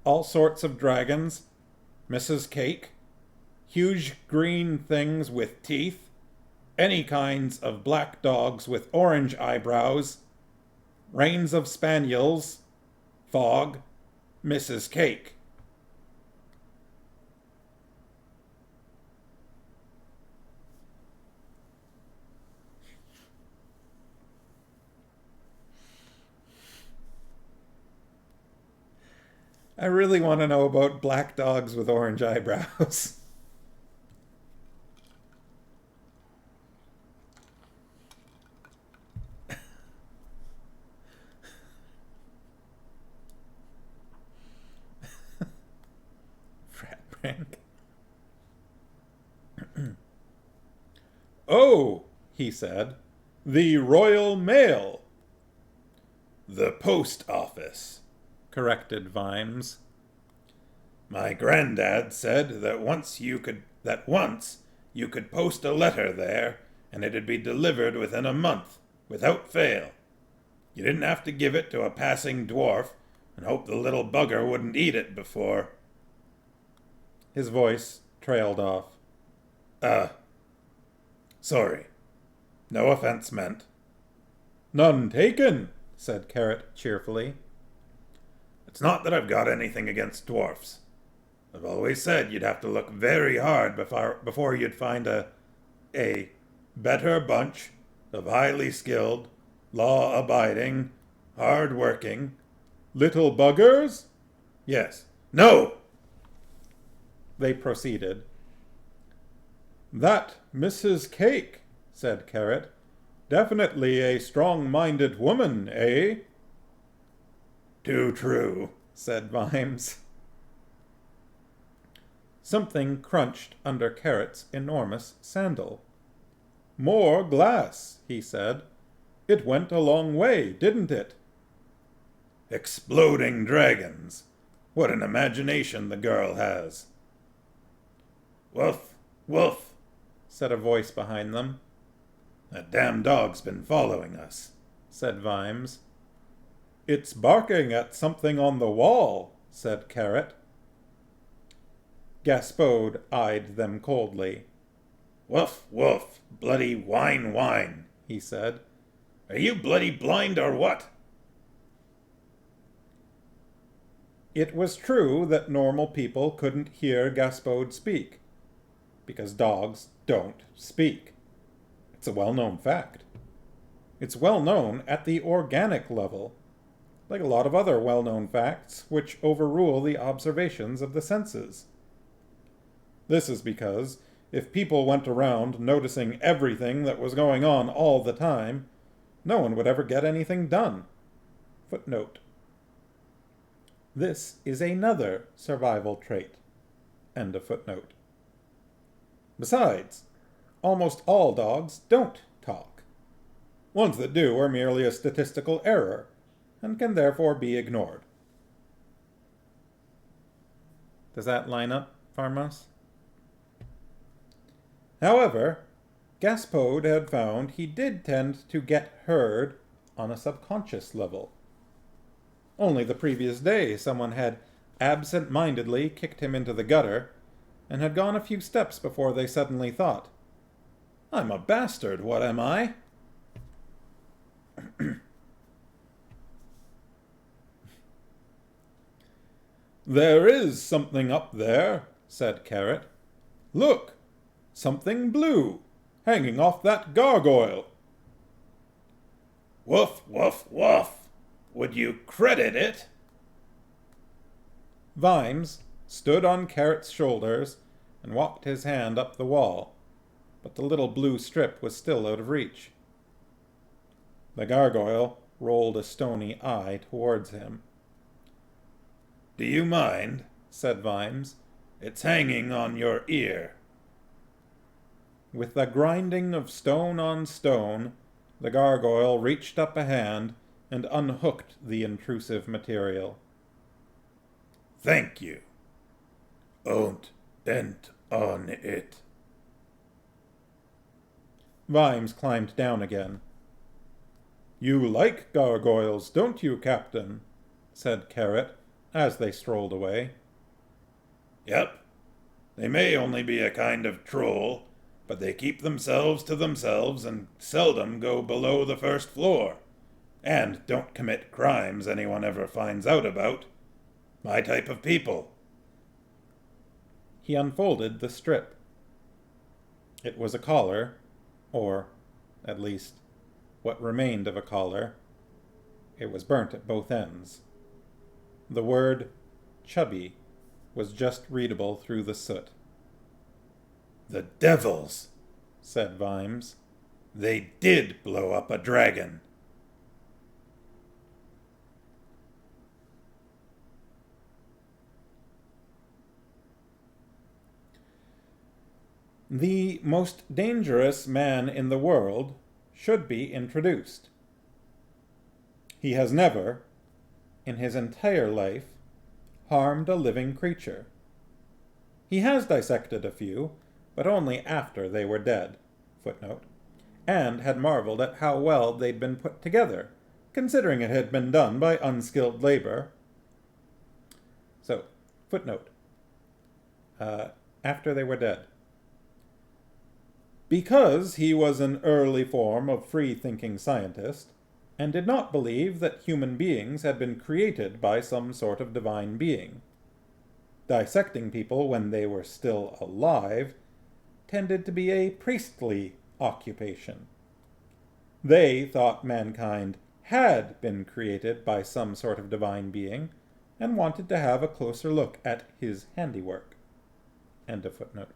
all sorts of dragons, Mrs. Cake, huge green things with teeth, any kinds of black dogs with orange eyebrows, reigns of spaniels, fog, Mrs. Cake." I really want to know about black dogs with orange eyebrows. Frat prank. "Oh," he said, "the Royal Mail." "The post office," corrected Vimes. "My granddad said that once you could post a letter there, and it'd be delivered within a month, without fail. You didn't have to give it to a passing dwarf, and hope the little bugger wouldn't eat it before." His voice trailed off. Sorry. No offense meant." "None taken," said Carrot cheerfully. "It's not that I've got anything against dwarfs. I've always said you'd have to look very hard before you'd find a better bunch of highly skilled, law-abiding, hard-working—" "Little buggers?" "Yes. No!" They proceeded. "That Mrs. Cake," said Carrot. "Definitely a strong-minded woman, eh?" "Too true," said Vimes. Something crunched under Carrot's enormous sandal. "More glass," he said. "It went a long way, didn't it?" "Exploding dragons. What an imagination the girl has." "Woof, woof," said a voice behind them. "That damn dog's been following us," said Vimes. "It's barking at something on the wall," said Carrot. Gaspode eyed them coldly. "Woof, woof, bloody whine," he said. "Are you bloody blind or what?" It was true that normal people couldn't hear Gaspode speak, because dogs don't speak. It's a well-known fact. It's well known at the organic level, like a lot of other well-known facts which overrule the observations of the senses. This is because if people went around noticing everything that was going on all the time, no one would ever get anything done. Footnote. This is another survival trait. End of footnote. Besides, almost all dogs don't talk. Ones that do are merely a statistical error, and can therefore be ignored. Does that line up, Farmos? However, Gaspode had found he did tend to get heard on a subconscious level. Only the previous day someone had absent-mindedly kicked him into the gutter, and had gone a few steps before they suddenly thought, "I'm a bastard, what am I?" "There is something up there," said Carrot. "Look! Something blue, hanging off that gargoyle." Woof, woof, woof! Would you credit it? Vimes stood on Carrot's shoulders and walked his hand up the wall, but the little blue strip was still out of reach. The gargoyle rolled a stony eye towards him. "Do you mind?" said Vimes. "It's hanging on your ear." With a grinding of stone on stone, the gargoyle reached up a hand and unhooked the intrusive material. "Thank you. Don't dent on it." Vimes climbed down again. "You like gargoyles, don't you, Captain?" said Carrot, as they strolled away. "Yep. They may only be a kind of troll, but they keep themselves to themselves and seldom go below the first floor, and don't commit crimes anyone ever finds out about. My type of people." He unfolded the strip. It was a collar, or, at least, what remained of a collar. It was burnt at both ends. The word "chubby" was just readable through the soot. "The devils," said Vimes. "They did blow up a dragon." The most dangerous man in the world should be introduced. He has never, in his entire life, harmed a living creature. He has dissected a few, but only after they were dead, footnote, and had marveled at how well they'd been put together, considering it had been done by unskilled labor. So, footnote, after they were dead. Because he was an early form of free-thinking scientist, and did not believe that human beings had been created by some sort of divine being. Dissecting people when they were still alive tended to be a priestly occupation. They thought mankind had been created by some sort of divine being, and wanted to have a closer look at his handiwork. End of footnote.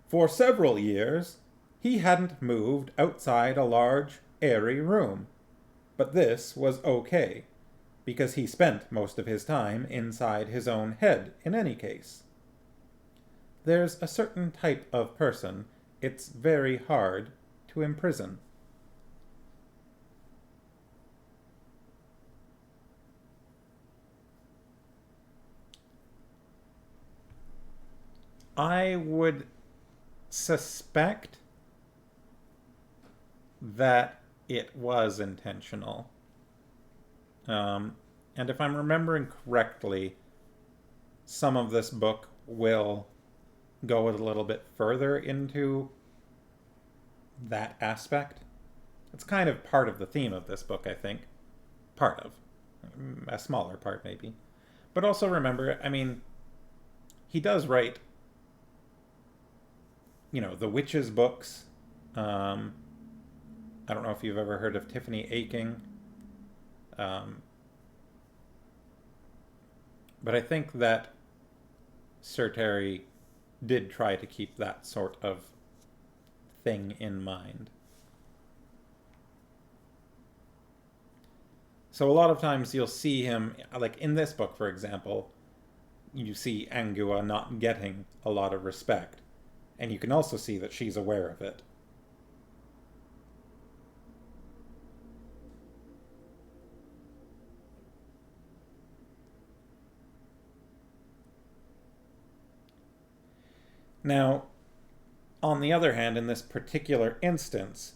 For several years, he hadn't moved outside a large, airy room, but this was okay, because he spent most of his time inside his own head in any case. There's a certain type of person it's very hard to imprison. I would suspect that it was intentional. And if I'm remembering correctly, some of this book will go a little bit further into that aspect. It's kind of part of the theme of this book, I think. Part of. A smaller part, maybe. But also remember, I mean, he does write, the witches' books. I don't know if you've ever heard of Tiffany Aching. But I think that Sir Terry did try to keep that sort of thing in mind. So a lot of times you'll see him, like in this book, for example, you see Angua not getting a lot of respect. And you can also see that she's aware of it. Now, on the other hand, in this particular instance,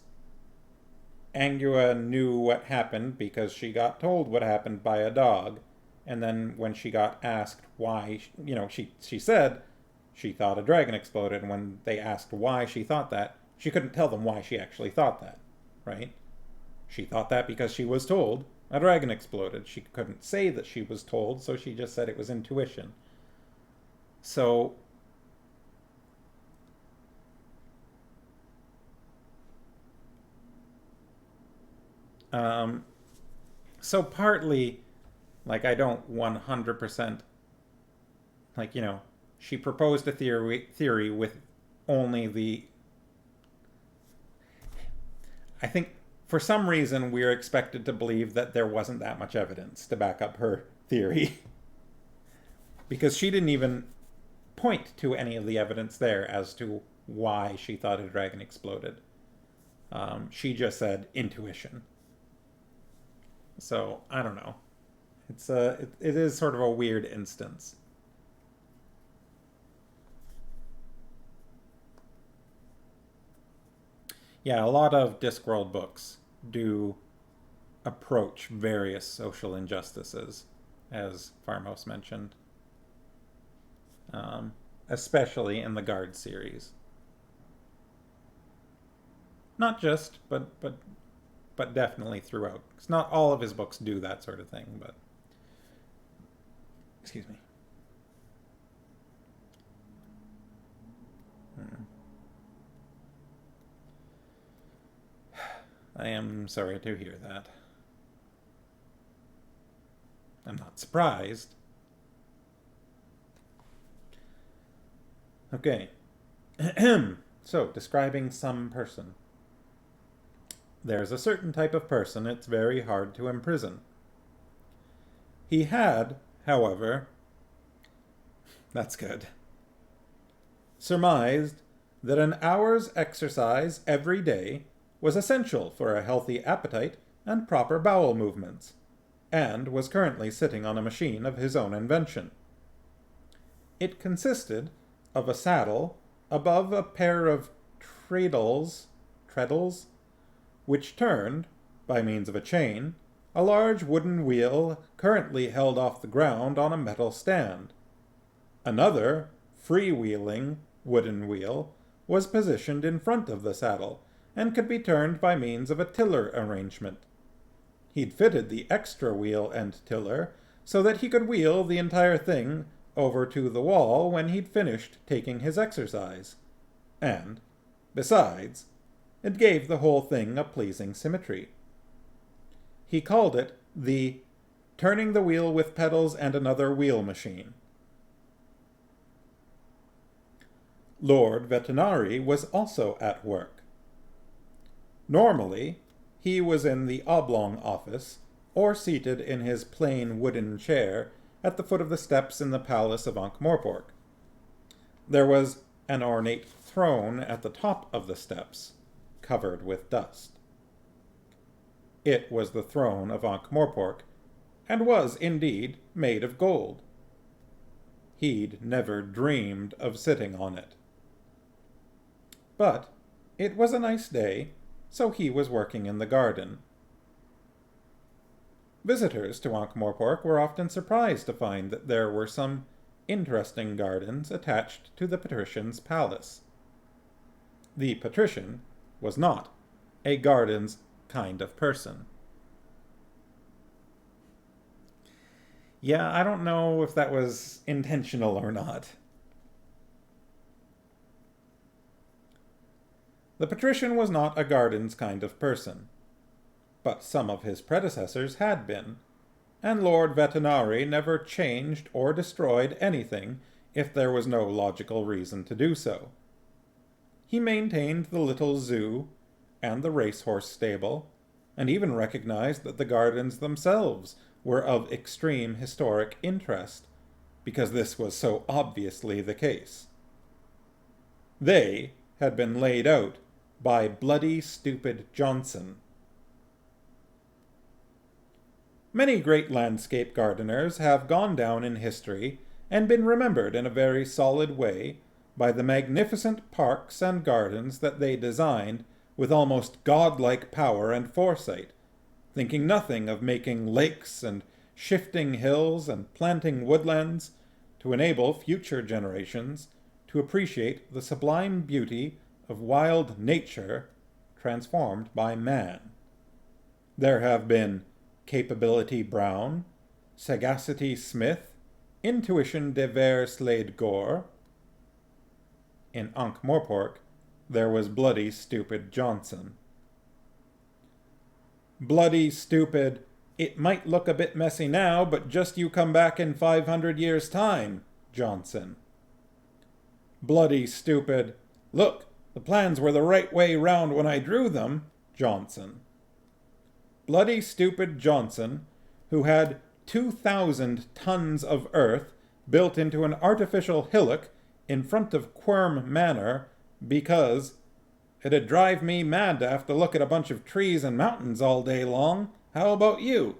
Angua knew what happened because she got told what happened by a dog. And then when she got asked why, she said she thought a dragon exploded. And when they asked why she thought that, she couldn't tell them why she actually thought that, right? She thought that because she was told a dragon exploded. She couldn't say that she was told, so she just said it was intuition. So partly, like, I don't 100%, like, she proposed a theory with only the, I think for some reason we're expected to believe that there wasn't that much evidence to back up her theory. Because she didn't even point to any of the evidence there as to why she thought a dragon exploded. She just said intuition. So, I don't know. It is sort of a weird instance. Yeah, a lot of Discworld books do approach various social injustices, as Farmhouse mentioned. Especially in the Guard series. Not just, but definitely throughout. Because not all of his books do that sort of thing, but... Excuse me. I am sorry to hear that. I'm not surprised. Okay. So, describing some person. There's a certain type of person it's very hard to imprison. He had, however, that's good, surmised that an hour's exercise every day was essential for a healthy appetite and proper bowel movements, and was currently sitting on a machine of his own invention. It consisted of a saddle above a pair of treadles, which turned, by means of a chain, a large wooden wheel currently held off the ground on a metal stand. Another, freewheeling wooden wheel was positioned in front of the saddle, and could be turned by means of a tiller arrangement. He'd fitted the extra wheel and tiller so that he could wheel the entire thing over to the wall when he'd finished taking his exercise. And, besides, it gave the whole thing a pleasing symmetry. He called it the turning the wheel with pedals and another wheel machine. Lord Vetinari was also at work. Normally, he was in the oblong office, or seated in his plain wooden chair at the foot of the steps in the palace of Ankh-Morpork. There was an ornate throne at the top of the steps, covered with dust. It was the throne of Ankh-Morpork, and was, indeed, made of gold. He'd never dreamed of sitting on it. But it was a nice day, so he was working in the garden. Visitors to Ankh-Morpork were often surprised to find that there were some interesting gardens attached to the patrician's palace. The patrician was not a garden's kind of person. Yeah, I don't know if that was intentional or not. The patrician was not a garden's kind of person, but some of his predecessors had been, and Lord Vetinari never changed or destroyed anything if there was no logical reason to do so. He maintained the little zoo and the racehorse stable, and even recognized that the gardens themselves were of extreme historic interest, because this was so obviously the case. They had been laid out by Bloody Stupid Johnson. Many great landscape gardeners have gone down in history and been remembered in a very solid way by the magnificent parks and gardens that they designed with almost godlike power and foresight, thinking nothing of making lakes and shifting hills and planting woodlands to enable future generations to appreciate the sublime beauty of wild nature transformed by man. There have been Capability Brown, Sagacity Smith, Intuition de Vere Slade Gore. In Ankh-Morpork, there was Bloody Stupid Johnson. Bloody Stupid, it might look a bit messy now, but just you come back in 500 years' time, Johnson. Bloody Stupid, look, the plans were the right way round when I drew them, Johnson. Bloody Stupid Johnson, who had 2,000 tons of earth built into an artificial hillock in front of Quirm Manor because it'd drive me mad to have to look at a bunch of trees and mountains all day long. How about you?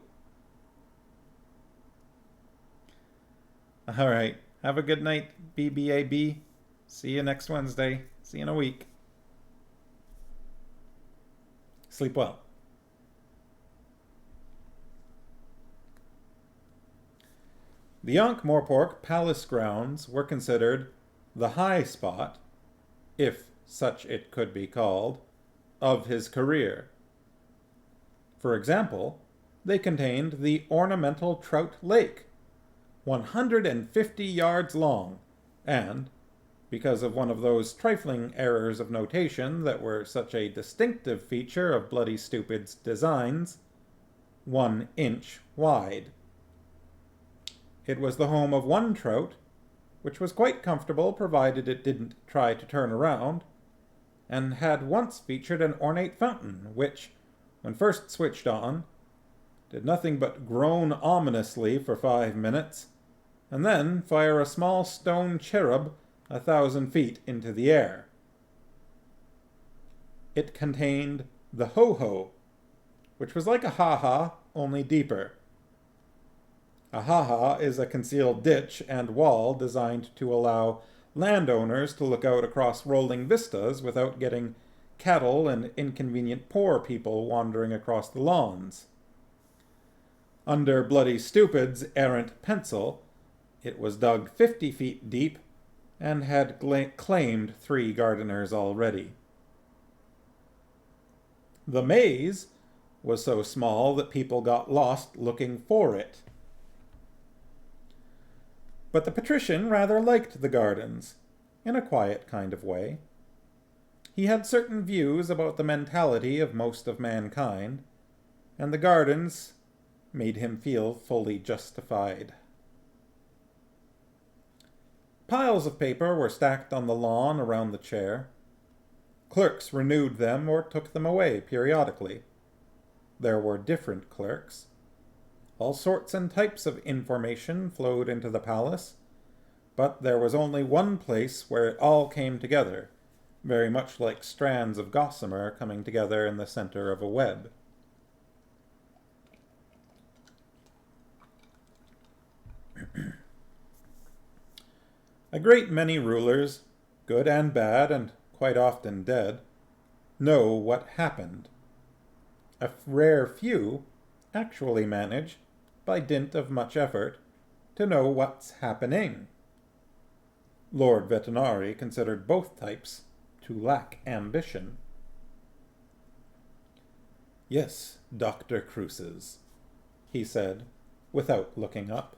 All right. Have a good night, BBAB. See you next Wednesday. See you in a week. Sleep well. The Ankh-Morpork Palace grounds were considered the high spot, if such it could be called, of his career. For example, they contained the ornamental Trout Lake, 150 yards long, and, because of one of those trifling errors of notation that were such a distinctive feature of Bloody Stupid's designs, 1 inch wide. It was the home of one trout, which was quite comfortable provided it didn't try to turn around, and had once featured an ornate fountain, which, when first switched on, did nothing but groan ominously for 5 minutes, and then fire a small stone cherub 1,000 feet into the air. It contained the ho-ho, which was like a ha-ha, only deeper. A ha-ha is a concealed ditch and wall designed to allow landowners to look out across rolling vistas without getting cattle and inconvenient poor people wandering across the lawns. Under Bloody Stupid's errant pencil, it was dug 50 feet deep and had claimed 3 gardeners already. The maze was so small that people got lost looking for it. But the patrician rather liked the gardens, in a quiet kind of way. He had certain views about the mentality of most of mankind, and the gardens made him feel fully justified. Piles of paper were stacked on the lawn around the chair. Clerks renewed them or took them away periodically. There were different clerks. All sorts and types of information flowed into the palace, but there was only one place where it all came together, very much like strands of gossamer coming together in the center of a web. A great many rulers, good and bad and quite often dead, know what happened. A rare few actually manage, by dint of much effort, to know what's happening. Lord Vetinari considered both types to lack ambition. "Yes, Dr. Cruces," he said, without looking up.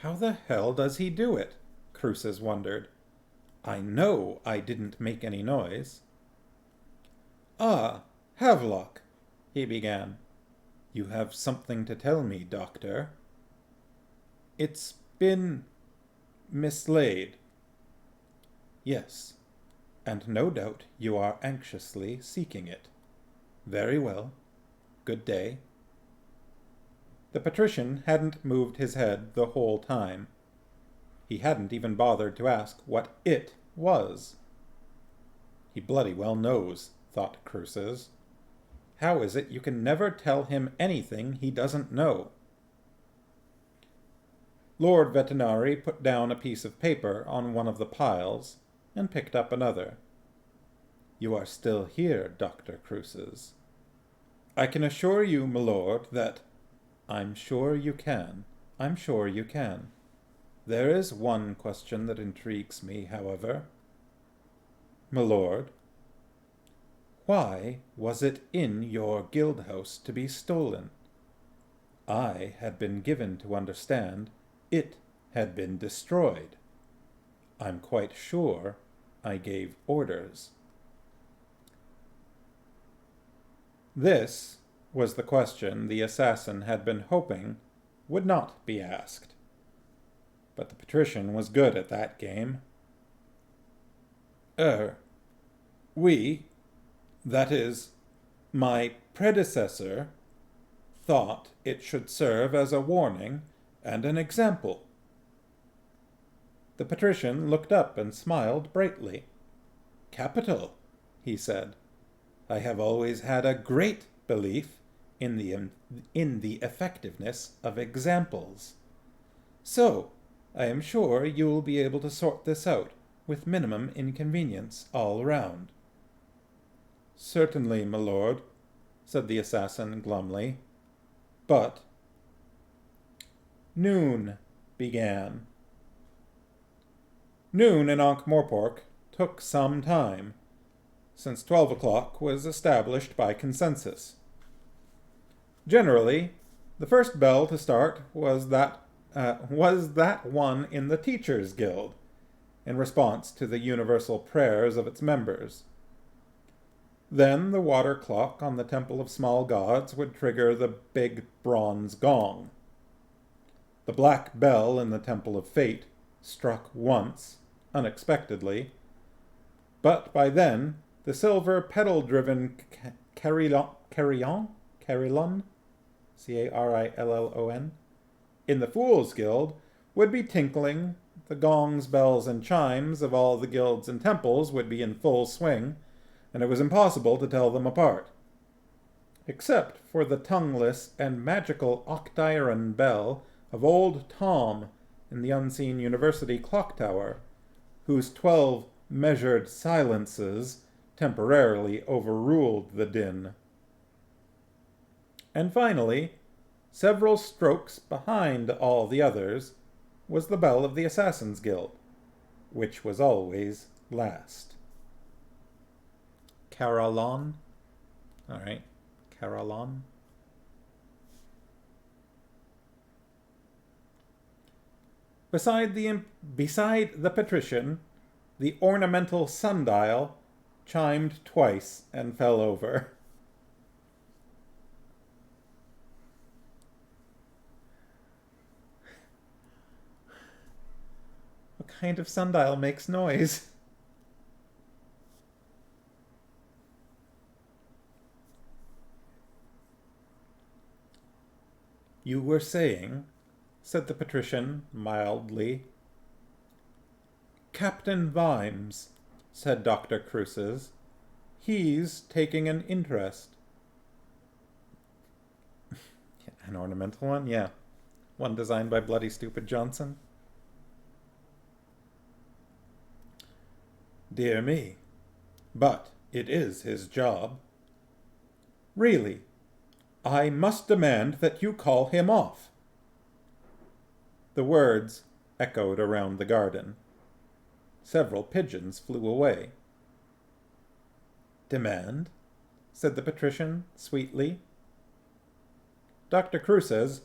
How the hell does he do it? Cruces wondered. I know I didn't make any noise. "Ah, Havelock," he began. "You have something to tell me, Doctor." "It's been mislaid." "Yes, and no doubt you are anxiously seeking it. Very well. Good day." The patrician hadn't moved his head the whole time. He hadn't even bothered to ask what it was. He bloody well knows, thought Cruces. How is it you can never tell him anything he doesn't know? Lord Vetinari put down a piece of paper on one of the piles and picked up another. You are still here, Dr. Cruces. I can assure you, my lord, that I'm sure you can. I'm sure you can. There is one question that intrigues me, however. My lord, why was it in your guild house to be stolen? I had been given to understand it had been destroyed. I'm quite sure I gave orders. This was the question the assassin had been hoping would not be asked. But the patrician was good at that game. We, that is, my predecessor, thought it should serve as a warning and an example. The patrician looked up and smiled brightly. Capital, he said. I have always had a great belief in the effectiveness of examples. So, I am sure you will be able to sort this out with minimum inconvenience all round. Certainly, my lord, said the assassin glumly. But noon began. Noon in Ankh-Morpork took some time, since 12 o'clock was established by consensus. Generally, the first bell to start was that one in the Teachers' Guild, in response to the universal prayers of its members. Then the water clock on the Temple of Small Gods would trigger the big bronze gong. The black bell in the Temple of Fate struck once, unexpectedly, but by then the silver pedal-driven carillon, C-A-R-I-L-L-O-N, in the Fool's Guild would be tinkling, the gongs, bells, and chimes of all the guilds and temples would be in full swing, and it was impossible to tell them apart. Except for the tongueless and magical octairon bell of old Tom in the unseen university clock tower, whose 12 measured silences temporarily overruled the din. And finally, several strokes behind all the others, was the bell of the Assassin's Guild, which was always last. Carillon? All right, carillon. Beside the patrician, the ornamental sundial chimed twice and fell over. What kind of sundial makes noise? You were saying, said the patrician mildly. Captain Vimes, said Dr. Cruces. He's taking an interest. An ornamental one? Yeah. One designed by Bloody Stupid Johnson. Dear me. But it is his job. Really, I must demand that you call him off. The words echoed around the garden. Several pigeons flew away. Demand? Said the patrician sweetly. Dr. Cruces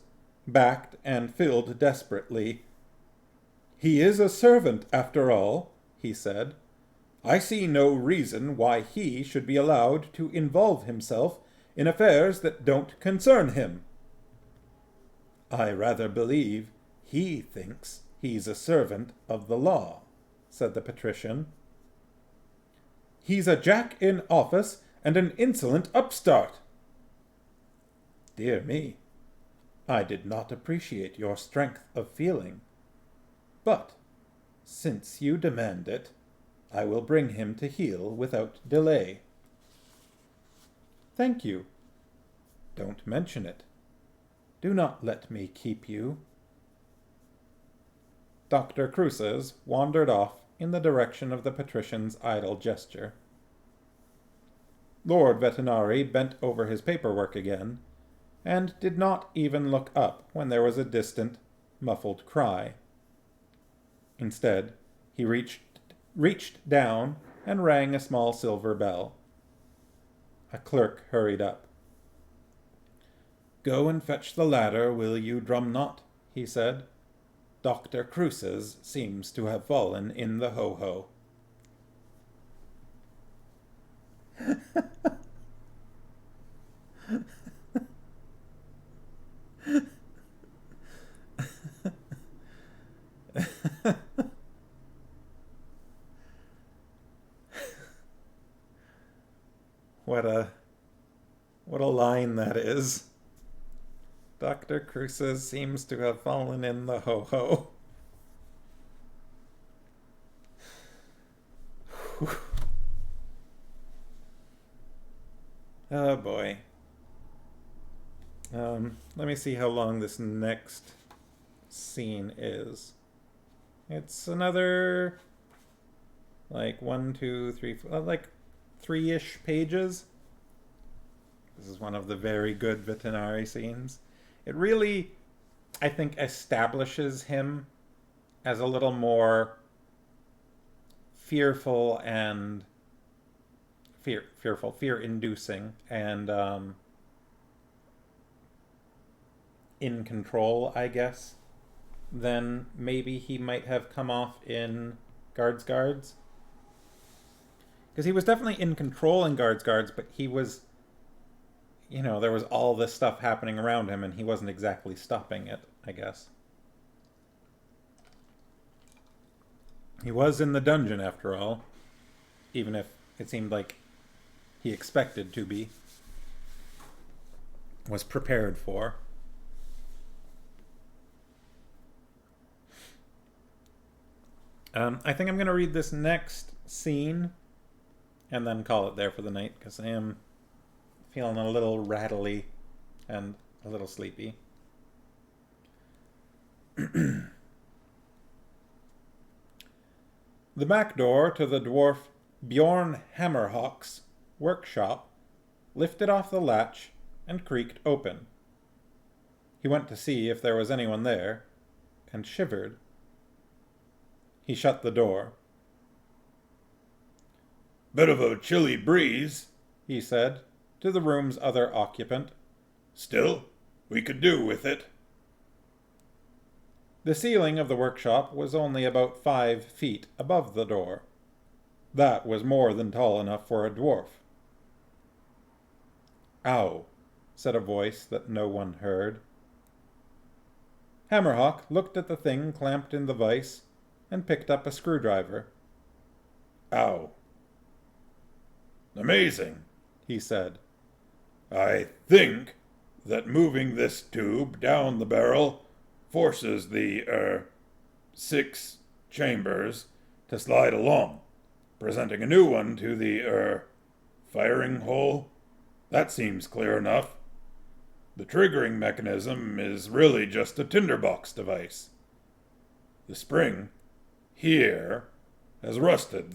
backed and filled desperately. He is a servant, after all, he said. I see no reason why he should be allowed to involve himself in affairs that don't concern him. I rather believe he thinks he's a servant of the law, said the patrician. He's a jack in office and an insolent upstart. Dear me, I did not appreciate your strength of feeling. But Since you demand it, I will bring him to heel without delay. Thank you. Don't mention it. Do not let me keep you. Dr. Cruces wandered off in the direction of the patrician's idle gesture. Lord Vetinari bent over his paperwork again, and did not even look up when there was a distant, muffled cry. Instead, he reached down and rang a small silver bell. A clerk hurried up. "Go and fetch the ladder, will you, Drumknot?" he said. "Dr. Cruces seems to have fallen in the ho-ho." What a line that is. Dr. Cruces seems to have fallen in the ho-ho. Oh boy. Let me see how long this next scene is. It's another, like, 1, 2, 3, 4, like 3-ish pages. This is one of the very good Vetinari scenes. It really, I think, establishes him as a little more fearful and fear-inducing, and in control, I guess, than maybe he might have come off in Guards. Because he was definitely in control in Guards, but he was, there was all this stuff happening around him, and he wasn't exactly stopping it, I guess. He was in the dungeon, after all, even if it seemed like he expected to be, was prepared for. I think I'm going to read this next scene and then call it there for the night, because I am feeling a little rattly and a little sleepy. The back door to the dwarf Bjorn Hammerhawk's workshop lifted off the latch and creaked open. He went to see if there was anyone there, and shivered. He shut the door. "Bit of a chilly breeze," he said to the room's other occupant. "Still, we could do with it." The ceiling of the workshop was only about 5 feet above the door. That was more than tall enough for a dwarf. "Ow," said a voice that no one heard. Hammerhawk looked at the thing clamped in the vise and picked up a screwdriver. "Ow. Amazing," he said. "I think that moving this tube down the barrel forces the, 6 chambers to slide along, presenting a new one to the, firing hole. That seems clear enough. The triggering mechanism is really just a tinderbox device. The spring here has rusted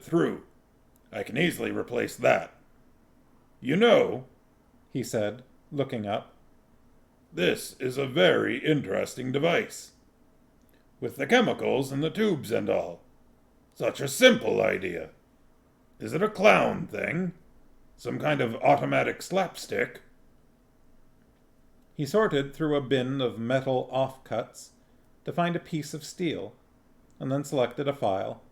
through. I can easily replace that. You know," he said, looking up, "this is a very interesting device. With the chemicals and the tubes and all. Such a simple idea. Is it a clown thing? Some kind of automatic slapstick?" He sorted through a bin of metal offcuts to find a piece of steel, and then selected a file.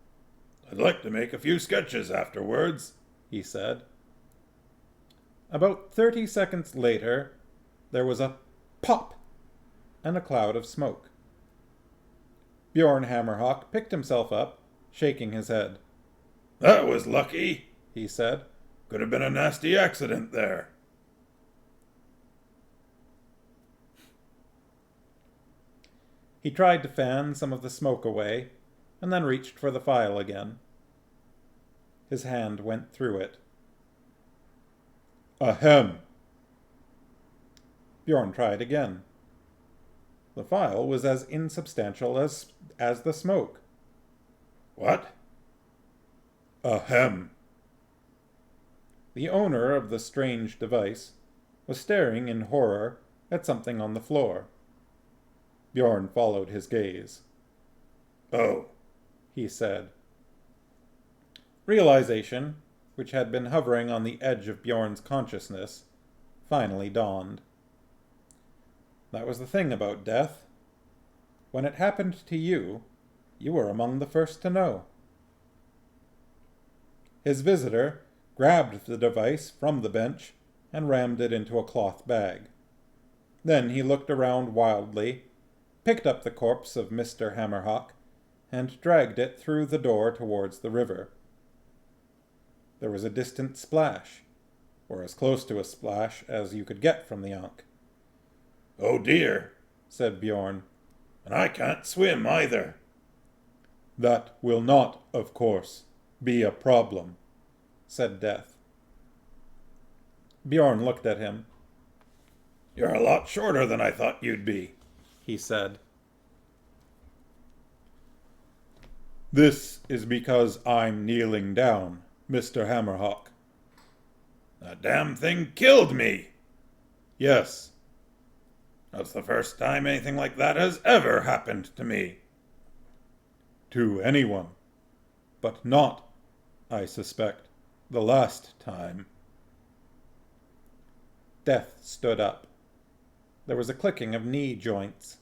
"I'd like to make a few sketches afterwards," he said. About 30 seconds later, there was a pop and a cloud of smoke. Bjorn Hammerhawk picked himself up, shaking his head. "That was lucky," he said. "Could have been a nasty accident there." He tried to fan some of the smoke away, and then reached for the file again. His hand went through it. Ahem. Bjorn tried again. The file was as insubstantial as the smoke. What? Ahem. The owner of the strange device was staring in horror at something on the floor. Bjorn followed his gaze. Oh, he said. Realization, which had been hovering on the edge of Bjorn's consciousness, finally dawned. That was the thing about death. When it happened to you, you were among the first to know. His visitor grabbed the device from the bench and rammed it into a cloth bag. Then he looked around wildly, picked up the corpse of Mr. Hammerhawk, and dragged it through the door towards the river. There was a distant splash, or as close to a splash as you could get from the Ankh. Oh dear, said Bjorn. And I can't swim either. That will not, of course, be a problem, said Death. Bjorn looked at him. You're a lot shorter than I thought you'd be, he said. This is because I'm kneeling down, Mr. Hammerhawk. That damn thing killed me. Yes. That's the first time anything like that has ever happened to me. To anyone. But not, I suspect, the last time. Death stood up. There was a clicking of knee joints.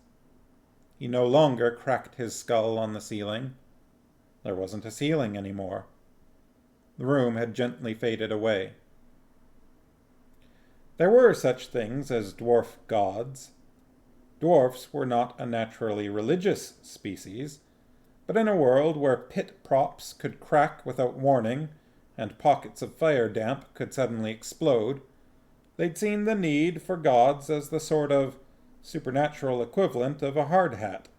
He no longer cracked his skull on the ceiling. There wasn't a ceiling anymore. The room had gently faded away. There were such things as dwarf gods. Dwarfs were not a naturally religious species, but in a world where pit props could crack without warning and pockets of fire damp could suddenly explode, they'd seen the need for gods as the sort of supernatural equivalent of a hard hat.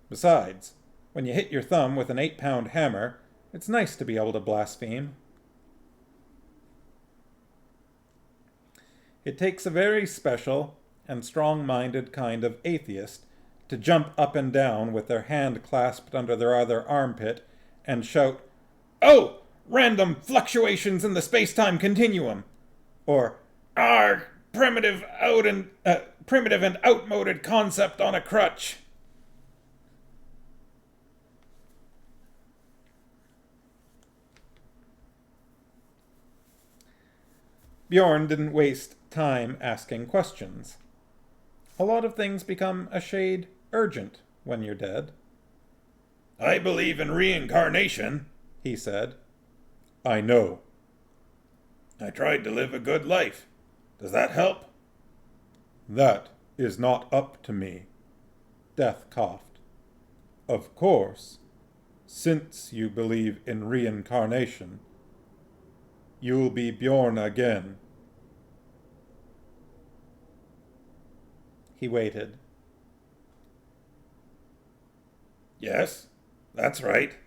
Besides, when you hit your thumb with an 8-pound hammer, it's nice to be able to blaspheme. It takes a very special and strong-minded kind of atheist to jump up and down with their hand clasped under their other armpit and shout, "Oh, random fluctuations in the space-time continuum!" Or, "Arg, primitive and outmoded concept on a crutch!" Bjorn didn't waste time asking questions. A lot of things become a shade urgent when you're dead. I believe in reincarnation, he said. I know. I tried to live a good life. Does that help? That is not up to me. Death coughed. Of course, since you believe in reincarnation, you'll be Bjorn again. He waited. Yes, that's right,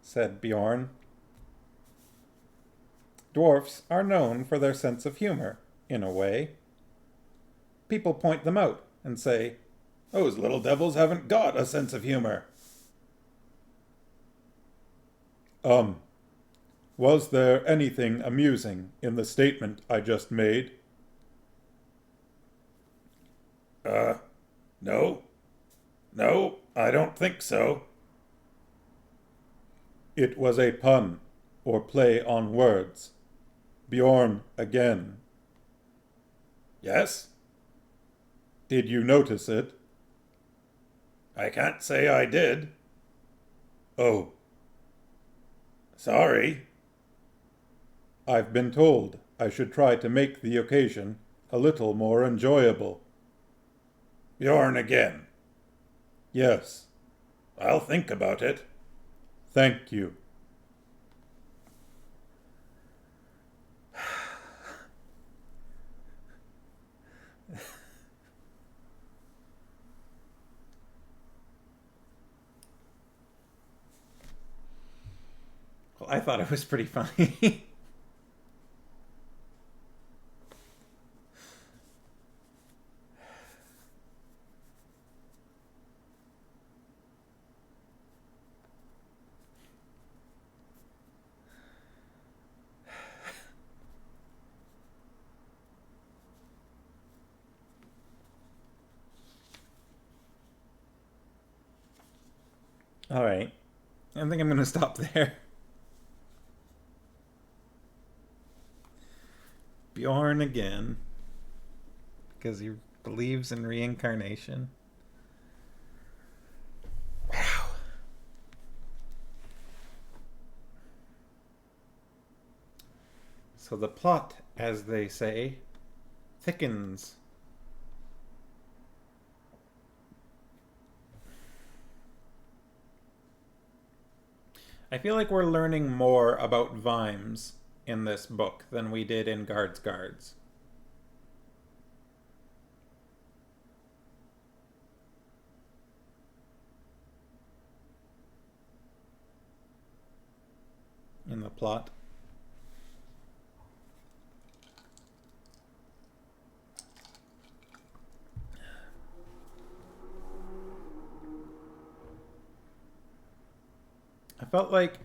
said Bjorn. Dwarfs are known for their sense of humor, in a way. People point them out and say, "Those little devils haven't got a sense of humor." Was there anything amusing in the statement I just made? No. No, I don't think so. It was a pun, or play on words. Bjorn again. Yes? Did you notice it? I can't say I did. Oh. Sorry. I've been told I should try to make the occasion a little more enjoyable. Bjorn again. Yes. I'll think about it. Thank you. I thought it was pretty funny. All right. I think I'm going to stop there. Bjorn again. Because he believes in reincarnation. Wow. So the plot, as they say, thickens. I feel like we're learning more about Vimes in this book than we did in Guards Guards. In the plot. I felt like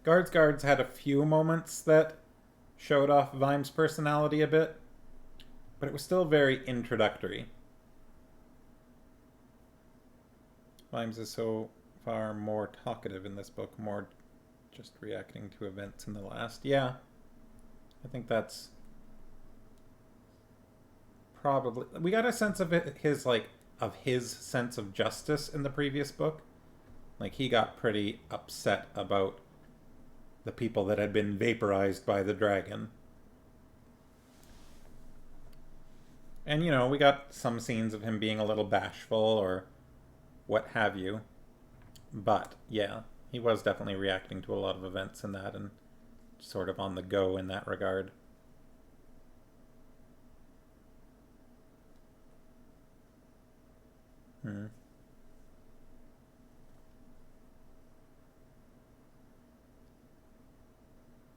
Guards Guards had a few moments that showed off Vimes' personality a bit, but it was still very introductory. Vimes is so far more talkative in this book, more just reacting to events in the last. Yeah, I think that's probably... We got a sense of his sense of justice in the previous book. Like, he got pretty upset about the people that had been vaporized by the dragon. And, you know, we got some scenes of him being a little bashful or what have you. But, yeah, he was definitely reacting to a lot of events in that and sort of on the go in that regard.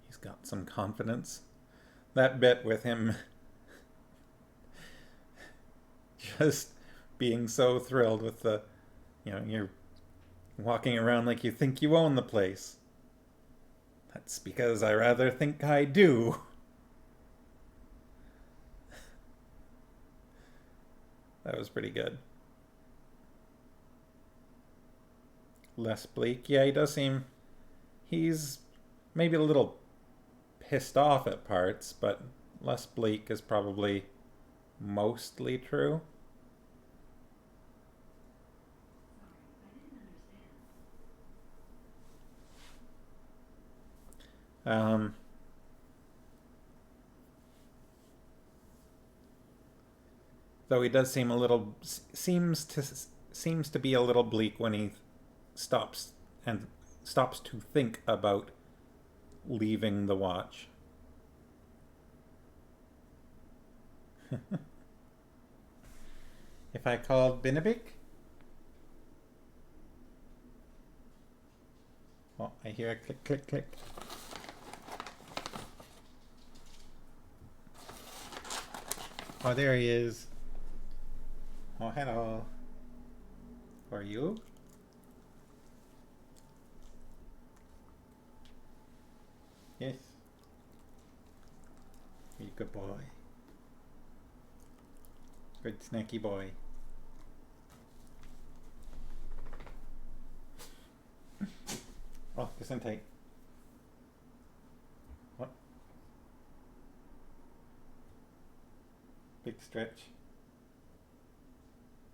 He's got some confidence. That bit with him just being so thrilled with the, you know, you're walking around like you think you own the place. That's because I rather think I do. That was pretty good. Less bleak. Yeah, he does seem... He's maybe a little pissed off at parts, but less bleak is probably mostly true. Though he does seem a little... seems to be a little bleak when he stops to think about leaving the watch. If I called Binabik? Oh, I hear a click, click, click. Oh, there he is. Oh, hello. Who are you? Yes. You're a good boy. Good snacky boy. Oh, Gesundheit. What? Big stretch.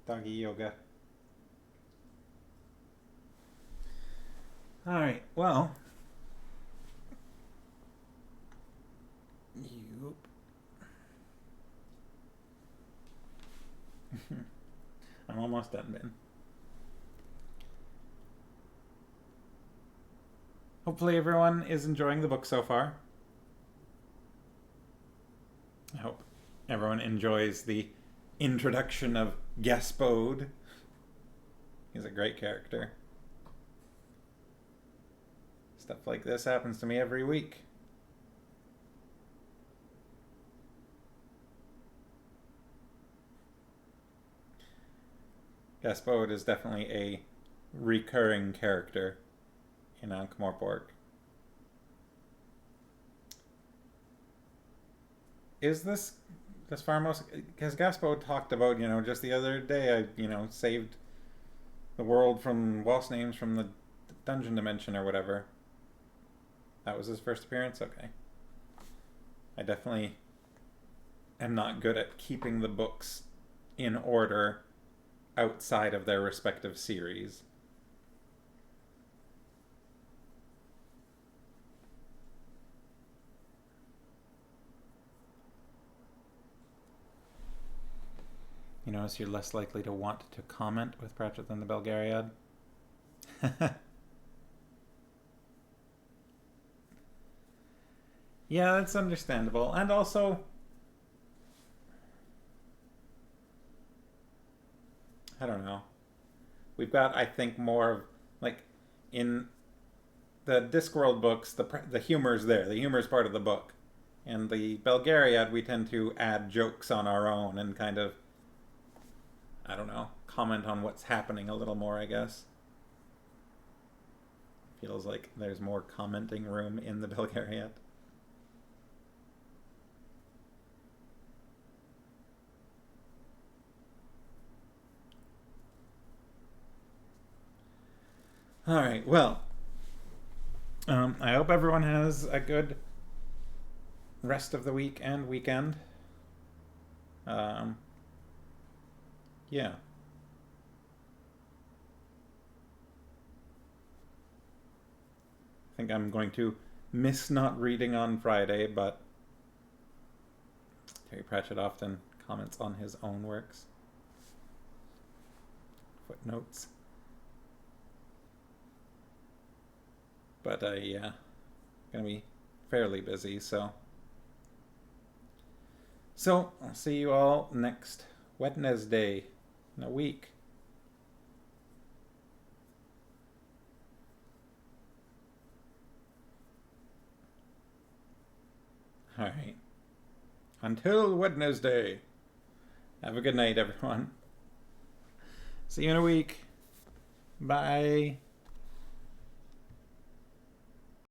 Doggy yoga. Alright, well. Yup. I'm almost done, Ben. Hopefully everyone is enjoying the book so far. I hope everyone enjoys the introduction of Gaspode. He's a great character. Stuff like this happens to me every week. Gaspode is definitely a recurring character in Ankh-Morpork. Is this Farmos? Because Gaspode talked about, just the other day I, saved the world from boss names from the dungeon dimension or whatever. That was his first appearance? Okay. I definitely am not good at keeping the books in order outside of their respective series. So you're less likely to want to comment with Pratchett than the Belgariad. Yeah, that's understandable. And also, I don't know. We've got, I think, more of, like, in the Discworld books, the humor's there. The humor's part of the book. And the Belgariad, we tend to add jokes on our own and kind of, I don't know, comment on what's happening a little more, I guess. Feels like there's more commenting room in the Belgariad. Alright, well, I hope everyone has a good rest of the week and weekend. Yeah. I think I'm going to miss not reading on Friday, but Terry Pratchett often comments on his own works. Footnotes. But yeah, gonna be fairly busy, so I'll see you all next Wednesday in a week. Alright. Until Wednesday. Have a good night, everyone. See you in a week. Bye.